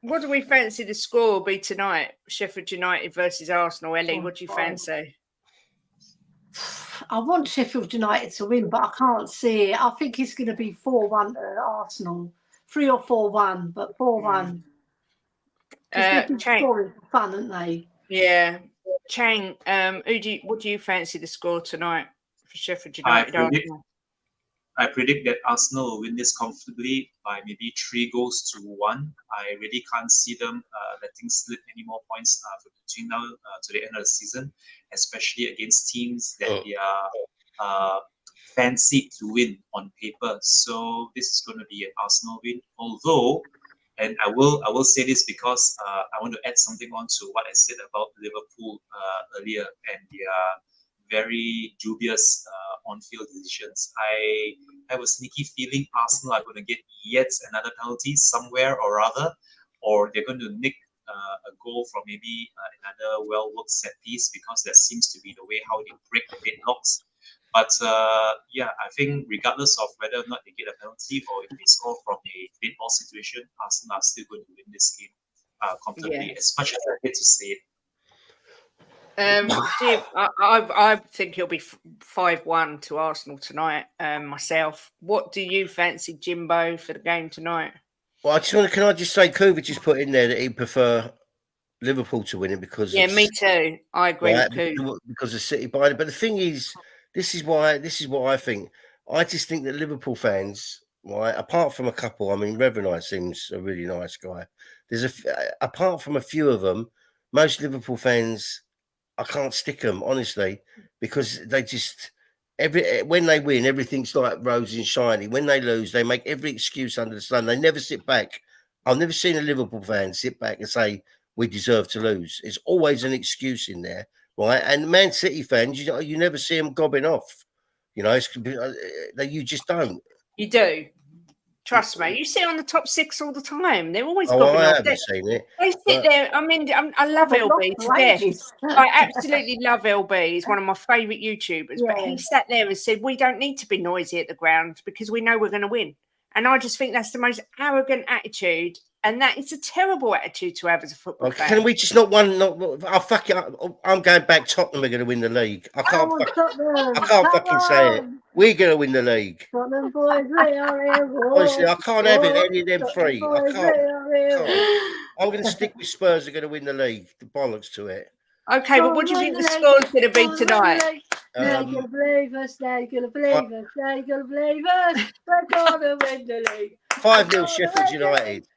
What do we fancy the score will be tonight? Sheffield United versus Arsenal. Ellie, what do you fancy? I want Sheffield United to win, but I can't see it. I think it's going to be 4-1 to Arsenal. 3 or 4-1, but 4-1. Chang, scoring for fun, aren't they? Yeah. Chang, what do you fancy the score tonight for Sheffield United? I predict that Arsenal will win this comfortably by maybe 3-1. I really can't see them letting slip any more points between now to the end of the season, especially against teams that they are fancied to win on paper. So this is going to be an Arsenal win. Although, and I will say this because I want to add something on to what I said about Liverpool earlier and their very dubious on-field decisions. I have a sneaky feeling Arsenal are going to get yet another penalty somewhere or other, or they're going to nick a goal from maybe another well-worked set piece, because that seems to be the way how they break the deadlocks. But I think regardless of whether or not they get a penalty or if they score from a dead ball situation, Arsenal are still going to win this game comfortably, as much as I hate to say it. Jim, I think it'll be 5-1 to Arsenal tonight. Myself, what do you fancy, Jimbo, for the game tonight? Well, can I just say, Kovac just put in there that he'd prefer Liverpool to win it because me too. I agree with Kovac because of City behind it. But the thing is, this is what I think. I just think that Liverpool fans, right, apart from a couple, I mean, Revernight seems a really nice guy. Apart from a few of them, most Liverpool fans, I can't stick them, honestly, because they just when they win, everything's like rosy and shiny. When they lose, they make every excuse under the sun. They never sit back. I've never seen a Liverpool fan sit back and say we deserve to lose. It's always an excuse in there, right? And Man City fans, you never see them gobbing off. You know, you just don't. You do. Trust me, you see it on the top 6 all the time. They're always gobbing off. I haven't seen it. They sit there. I mean, I love LB to death. I absolutely love LB. He's one of my favourite YouTubers. Yeah. But he sat there and said, we don't need to be noisy at the ground because we know we're going to win. And I just think that's the most arrogant attitude. And that is a terrible attitude to have as a football fan. Can we just fuck it up. I'm going back. Tottenham are going to win the league. I can't fucking say it. We're going to win the league. Tottenham boys, we are here. Honestly, I can't have it. Any of them three. I can't. I'm going to stick with Spurs are going to win the league. The bollocks to it. Okay, but what do you think the score's going to be tonight? They're going to believe us. They're going to believe us. They're going to believe us. We're going to win the league. 5-0 Sheffield United.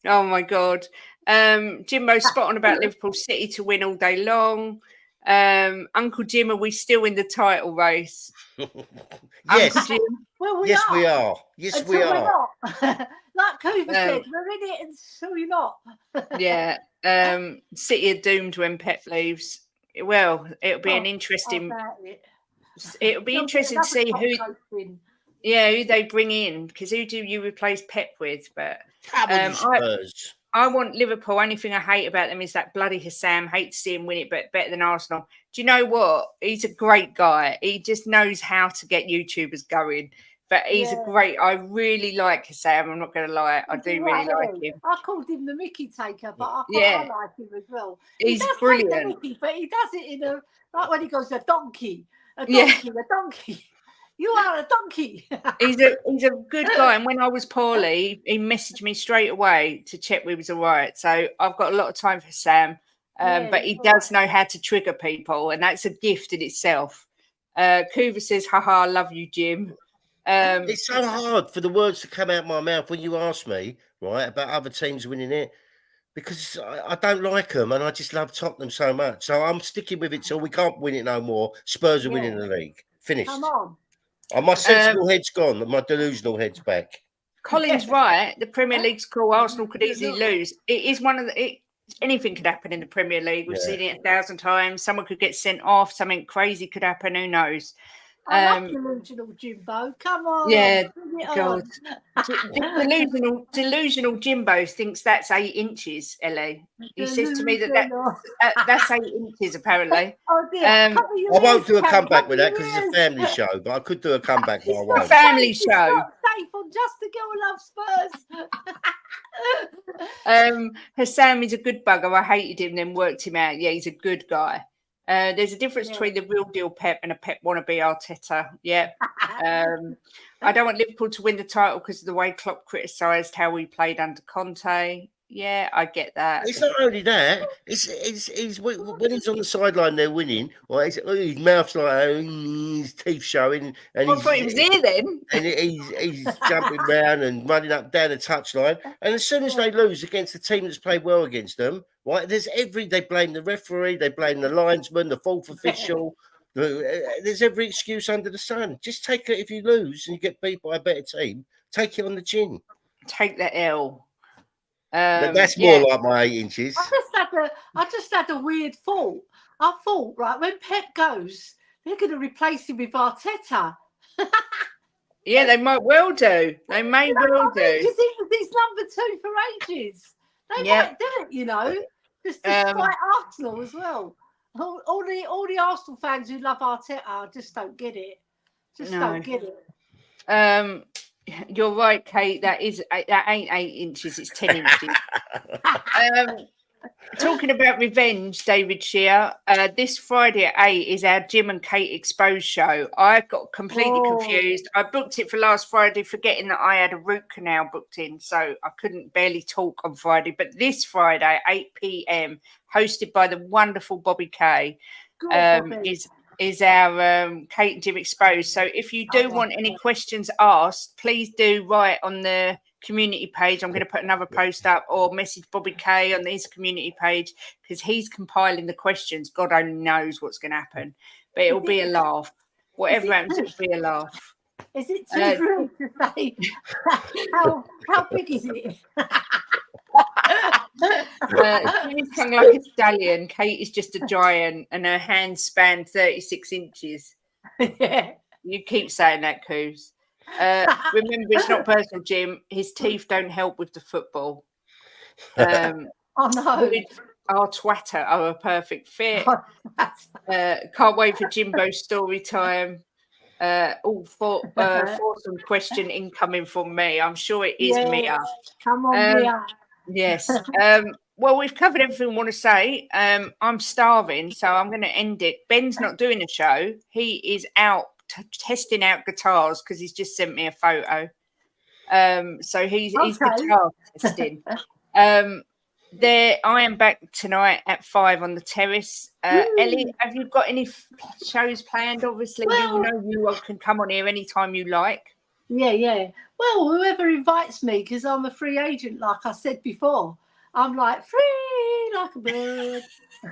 Oh my God. Jimbo spot on about Liverpool City to win all day long. Uncle Jim, are we still in the title race? Yes. Uncle Jim? Well, yes, we are. Yes, we are. Like Cooper said, we're in it and so you're not. Yeah. City are doomed when Pep leaves. Well, it'll be an interesting. It'll be interesting to see who they bring in, because who do you replace Pep with? But I want Liverpool. Only thing I hate about them is that bloody Hassam. Hate to see him win it, but better than Arsenal. Do you know what? He's a great guy. He just knows how to get YouTubers going. But he's a great. I really like Hassam. I'm not going to lie. I do really like him. I called him the Mickey taker, but I like him as well. He's brilliant. The Mickey, but he does it in like when he goes a donkey. A donkey. You are a donkey. He's a good guy. And when I was poorly, he messaged me straight away to check we was all right. So I've got a lot of time for Sam. But he does know how to trigger people, and that's a gift in itself. Kuva says, haha, love you, Jim. It's so hard for the words to come out my mouth when you ask me, right, about other teams winning it, because I don't like them and I just love Tottenham so much. So I'm sticking with it till we can't win it no more. Spurs are winning the league. Finished. Come on. My sensible head's gone. My delusional head's back. Colin's right. The Premier League's cool. Arsenal could easily lose. It is one of the... anything could happen in the Premier League. We've seen it 1,000 times. Someone could get sent off. Something crazy could happen. Who knows? I love delusional Jimbo. Come on. Yeah, God. Delusional Jimbo thinks that's 8 inches, Ellie. He says to me that's 8 inches, apparently. Oh, dear. I won't do a comeback with that because it's a family show, but I could do a comeback. But I won't. A family show. It's not safe on Just a Girl Loves Spurs. Hassam is a good bugger. I hated him, then worked him out. Yeah, he's a good guy. There's a difference between the real deal Pep and a Pep wannabe Arteta. Yeah. I don't want Liverpool to win the title because of the way Klopp criticised how we played under Conte. Yeah, I get that. It's not only that. It's when he's on the sideline, they're winning. Well, his mouth's like his teeth showing, and I thought he was here then. And he's jumping around and running up down the touchline. And as soon as they lose against the team that's played well against them, right? They blame the referee, they blame the linesman, the fourth official. There's every excuse under the sun. Just take it if you lose and you get beat by a better team. Take it on the chin. Take the L. That's more like my 8 inches. I just had a weird thought. I thought, right, when Pep goes, they're going to replace him with Arteta. Yeah, they might well do. They may well do. Because he's number 2 for ages. They might do it, you know. Just despite Arsenal as well. All the Arsenal fans who love Arteta just don't get it. Don't get it. You're right, Kate. That ain't 8 inches. It's 10 inches. Talking about revenge, David Shear. This Friday at 8 is our Jim and Kate Exposed show. I got completely confused. I booked it for last Friday, forgetting that I had a root canal booked in, so I couldn't barely talk on Friday. But this Friday, 8 p.m, hosted by the wonderful Bobby Kay, is our Kate and Jim Exposed. So if you do want any questions asked, please do write on the community page. I'm going to put another post up, or message Bobby Kay on his community page, because he's compiling the questions. God only knows what's going to happen, but it'll be a laugh. Whatever happens, it'll be a laugh. Is it too rude to say how big is it? She's hung like a stallion. Kate is just a giant, and her hands span 36 inches. Yeah. You keep saying that, Coos. Remember, it's not personal, Jim. His teeth don't help with the football. Oh no. Our twatter are a perfect fit. Can't wait for Jimbo's story time. Foursome question incoming from me. I'm sure it is Mia. Come on, Mia. Yes. Well, we've covered everything we want to say. I'm starving, so I'm going to end it. Ben's not doing a show. He is out testing out guitars because he's just sent me a photo. So he's guitar testing. I am back tonight at 5 on the terrace. Ellie, have you got any shows planned? Obviously, you can come on here anytime you like. Yeah. Well, whoever invites me, because I'm a free agent, like I said before. I'm like free like a bird.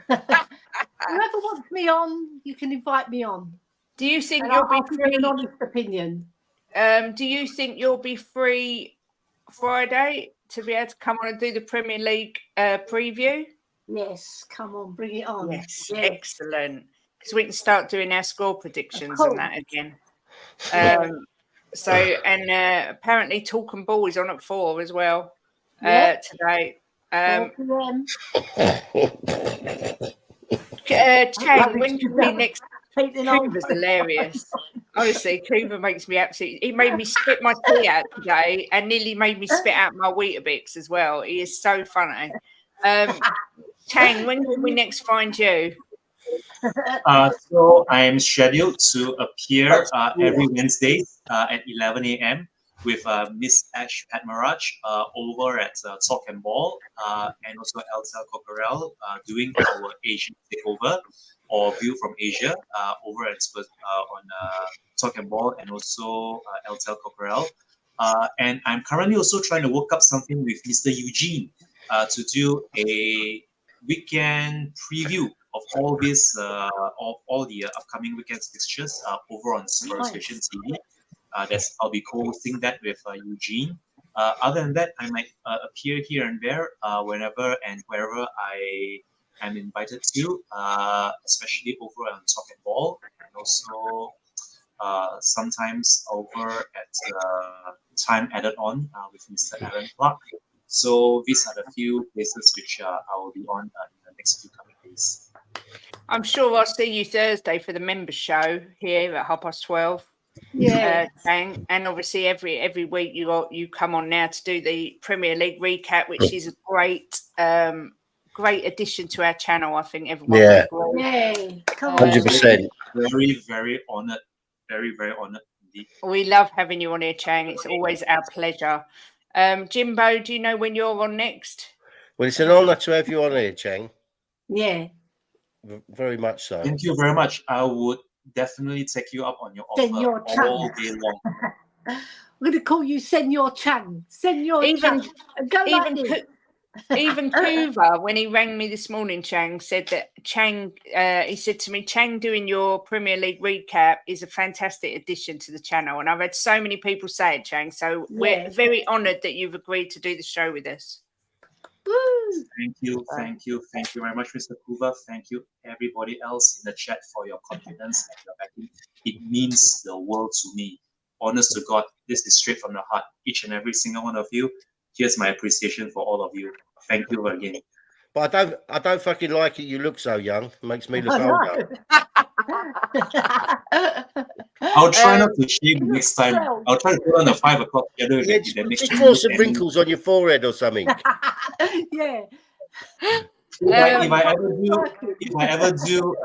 Whoever wants me on, you can invite me on. Do you think you'll be free? An honest opinion. Do you think you'll be free Friday to be able to come on and do the Premier League preview? Yes, come on, bring it on. Yes. Excellent. Because we can start doing our score predictions and that again. Apparently Talk and Ball is on at 4 as well today. Chang, when can we next? Coover's hilarious. Honestly, Coover makes me absolutely... He made me spit my tea out today and nearly made me spit out my Weetabix as well. He is so funny. Chang, when can we next find you? So I'm scheduled to appear every Wednesday at 11 a.m. with Miss Ash Padmaraj over at Talk and Ball and also LTL Cockerel doing our Asian takeover or View from Asia over at Spurs on Talk and Ball and also LTL Cockerel. And I'm currently also trying to work up something with Mr. Eugene to do a weekend preview of all this, of all the upcoming weekend fixtures over on Spurs Vision TV. I'll be co-hosting that with Eugene. Other than that, I might appear here and there whenever and wherever I am invited to, especially over on Talk and Ball, and also sometimes over at Time Added On with Mr. Aaron Clark. So these are the few places which I will be on in the next few coming days. I'm sure I'll see you Thursday for the members show here at 12:30. Yeah. And obviously every week you come on now to do the Premier League recap, which is a great addition to our channel. I think everyone Yeah. will agree. Yeah. Come on. 100%. Very, very honoured. Very, very honoured indeed. We love having you on here, Chang. It's always our pleasure. Jimbo, do you know when you're on next? Well, it's an honour to have you on here, Chang. Yeah. Very much so. Thank you very much. I would definitely take you up on your offer Senor all Chang. day long. We're going to call you Senor Chang. Senor Even- Chang. Go like Even this. even Kuva, when he rang me this morning, Chang said that he said to me, Chang doing your Premier League recap is a fantastic addition to the channel. And I've had so many people say it, Chang. So we're very honoured that you've agreed to do the show with us. Woo. Thank you very much, Mr. Kuva. Thank you, everybody else in the chat, for your confidence and your backing. It means the world to me. Honest to God, this is straight from the heart. Each and every single one of you. Here's my appreciation for all of you. Thank you again. But I don't fucking like it. You look so young. It makes me look I older. I'll try not to shave next time. well. I'll try to put on the 5 o'clock schedule. Yeah, just draw some wrinkles on your forehead or something. Yeah. If I ever do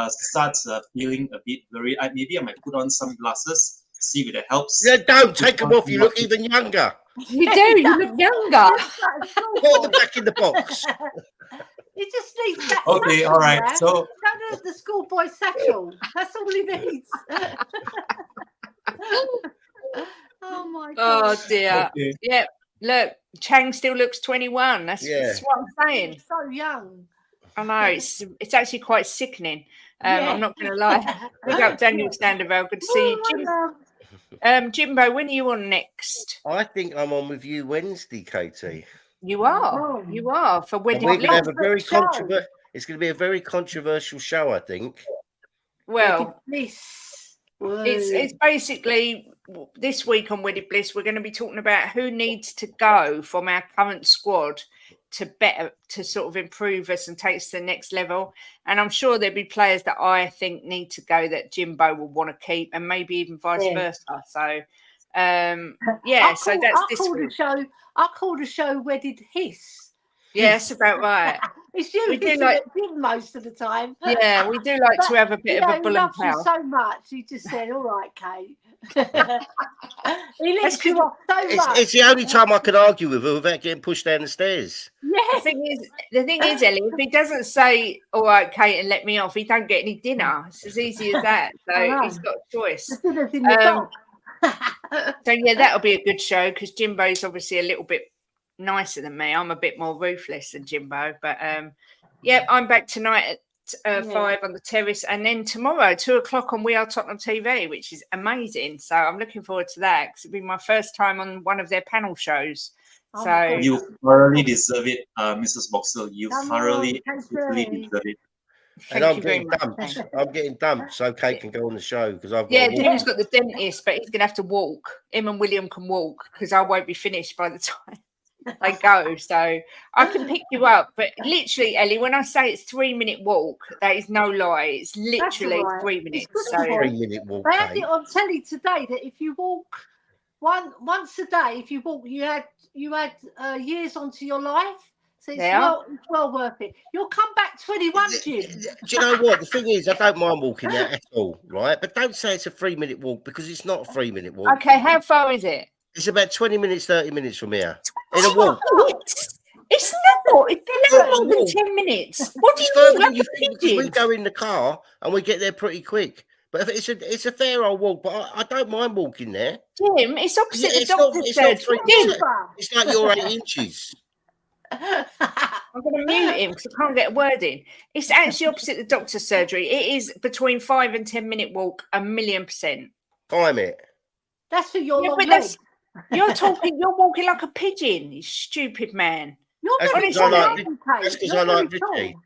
start feeling a bit blurry, maybe I might put on some glasses, see if it helps. Yeah, don't take them off. You look even younger. You do. You look younger. Put them back in the box. He just needs that. Okay, satchel, all right. man. So The schoolboy satchel. That's all he needs. Oh my god. Oh dear. okay. Yeah. Look, Chang still looks 21. That's what I'm saying. He's so young. I know it's actually quite sickening. Yeah. I'm not going to lie. Big up Daniel Sandoval. Good to see you, Jimbo. When are you on next? I think I'm on with you Wednesday, Katie. You are. Oh. You are for And wedding. we're going to have a Bliss very show. controversial. It's going to be a very controversial show, I think. Well, Bliss. it's basically this week on Wedded Bliss. We're going to be talking about who needs to go from our current squad to sort of improve us and take us to the next level. And I'm sure there'll be players that I think need to go that Jimbo will want to keep, and maybe even vice versa. So, so that's this week. I call the show Wedded Hiss. Yeah, that's about right. It's you We do hissing like- at him most of the time. Yeah, we do like to have a bit of a he bull and loves you power. so much. He just said, "All right, Kate." He That's lifts you off so much. It's the only time I could argue with her without getting pushed down the stairs. The Yeah. thing is, Ellie, if he doesn't say, "All right, Kate," and let me off, he don't get any dinner. It's as easy as that. So I know. he's got a choice. The dinner's in the dog. So yeah, that'll be a good show because Jimbo's obviously a little bit nicer than me. I'm a bit more ruthless than Jimbo, but I'm back tonight at 5 on the terrace, and then tomorrow 2:00 on We Are Tottenham TV, which is amazing. So I'm looking forward to that because it'll be my first time on one of their panel shows. Oh my So God. You thoroughly deserve it, Mrs. Boxell. You Come thoroughly on, deserve it. And thank I'm you very getting much. dumped. I'm getting dumped so Kate can go on the show because I've got Yeah, to walk. Jim's got the dentist, but he's going to have to walk. Him and William can walk because I won't be finished by the time they go. So I can pick you up. But literally, Ellie, when I say it's 3-minute walk, that is no lie. It's literally all right. 3 It's minutes. good So for you. 3-minute walk. They had Kate. it on telly today that if you walk once a day, if you walk, you had years onto your life. So it's well worth it. You'll come back 21, Jim. Do you know what? The thing is, I don't mind walking that at all, right? But don't say it's a 3-minute walk because it's not a 3-minute walk. okay, how far is it? It's about 20 minutes, 30 minutes from here. In a walk. It's not. It's never more than 10 minutes. What do It's you further mean? than you think, because we go in the car and we get there pretty quick. But if it's a fair old walk, but I don't mind walking there. Jim, it's opposite the It's not doctor's surgery. it's like you're 8 inches. I'm going to mute him because I can't get a word in. It's actually opposite the doctor's surgery. It is between 5 and 10 minute walk, 1,000,000%. Time it. That's for your long but legs. You're walking like a pigeon, you stupid man. You're That's very because tall, I aren't you, Kate? that's 'cause You're I like very Richie. tall.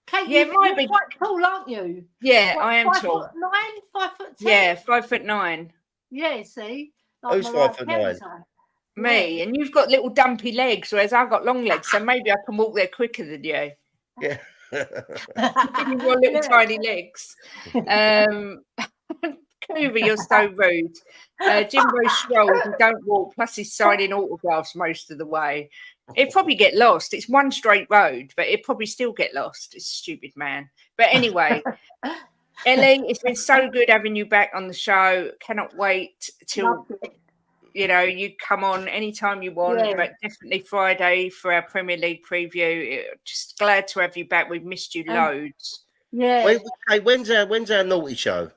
Kate, Yeah, you're quite tall, aren't you? Yeah, What, I am 5 tall. foot 9, 5 foot 10? Yeah, 5'9". Yeah, see? Who's Mariah 5'9"? Carey. Me, and you've got little dumpy legs, whereas I've got long legs, so maybe I can walk there quicker than you. Yeah. With your little tiny legs. Coover, you're so rude. Jimbo strolls, he don't walk, plus he's signing autographs most of the way. It'd probably get lost. It's one straight road, but it'd probably still get lost. It's a stupid man. But anyway, Ellie, it's been so good having you back on the show. Cannot wait till you come on anytime you want, but definitely Friday for our Premier League preview. Just glad to have you back. We've missed you loads. Yeah. When's our naughty show?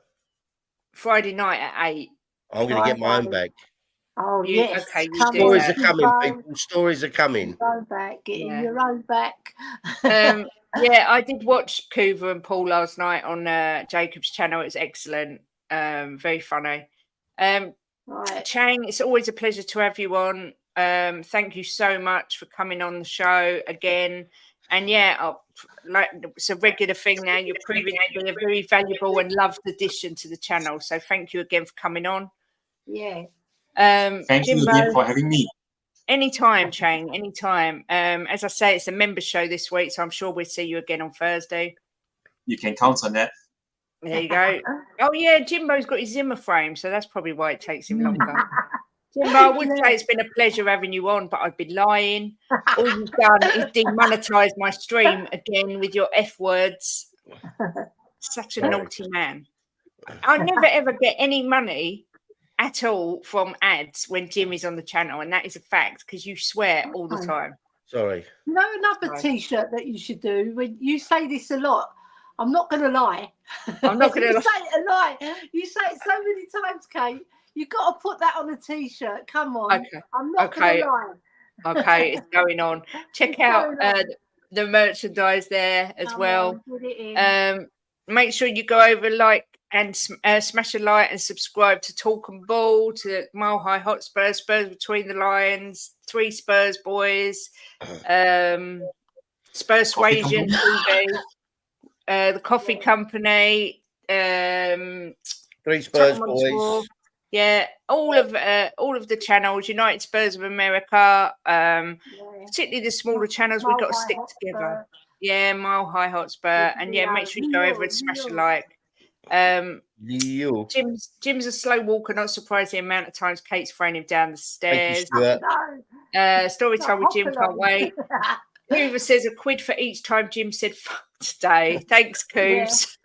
Friday night at 8. I'm going to get my own back. Oh, yes. Okay, you do Stories that. are coming, people. Stories are coming. Getting your own back. Yeah, I did watch Coover and Paul last night on Jacob's channel. It was excellent. Very funny. Right. Chang, it's always a pleasure to have you on. Thank you so much for coming on the show again. And yeah, it's a regular thing now. You're proving to be a very valuable and loved addition to the channel. So thank you again for coming on. Yeah. Thank you again for having me. Anytime, Chang, anytime. As I say, it's a member show this week, so I'm sure we'll see you again on Thursday. You can count on that. There you go. Oh, yeah, Jimbo's got his Zimmer frame, so that's probably why it takes him longer. Jimbo, I would say it's been a pleasure having you on, but I'd be lying. All you've done is demonetise my stream again with your F words. Such a naughty man. I never, ever get any money at all from ads when Jim is on the channel, and that is a fact because you swear all the time. Sorry. No, another T-shirt that you should do. When you say this a lot, I'm not going to lie. I'm not going to say it a lie. You say it so many times, Kate. You've got to put that on a T-shirt. Come on. Okay. I'm not going to lie. Okay, it's going on. Check out the merchandise there as well. Make sure you go over, like, and smash a like and subscribe to Talk and Ball, to Mile High Hotspur, Spurs Between the Lions, 3 Spurs Boys, Spurs Swasian TV, the Coffee Company, 3 Spurs Boys. Yeah, all of the channels, United Spurs of America, particularly the smaller channels, we've got to stick together. Yeah, Mile High Hotspur, and yeah, make sure you go over and smash a like. Jim's a slow walker, not surprised the amount of times Kate's thrown him down the stairs. Story time with Jim, can't wait. Coover says £1 for each time Jim said fuck today. Thanks, Coos.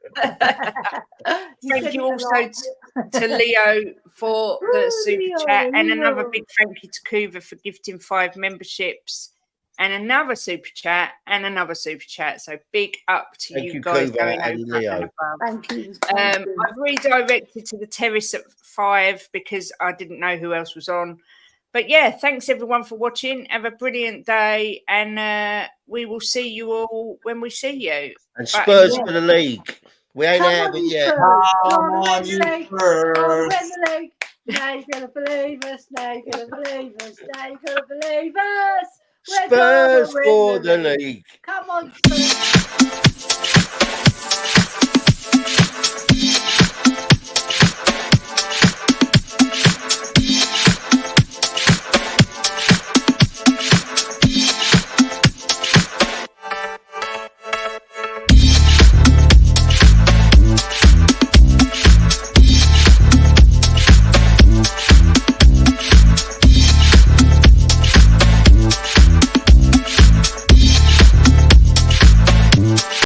Thank you also to Leo for the super chat, and another big thank you to Coover for gifting 5 memberships, and another super chat, and another super chat. So big up to you guys going over and above. Thank you. I've redirected to the terrace at 5 because I didn't know who else was on. But yeah, thanks everyone for watching. Have a brilliant day, and we will see you all when we see you. And Spurs for the league. We ain't out of it yet. Come on, Spurs. Now you're gonna believe us. Now you're gonna believe us. Now you're gonna believe us. Spurs for the league. Come on, Spurs.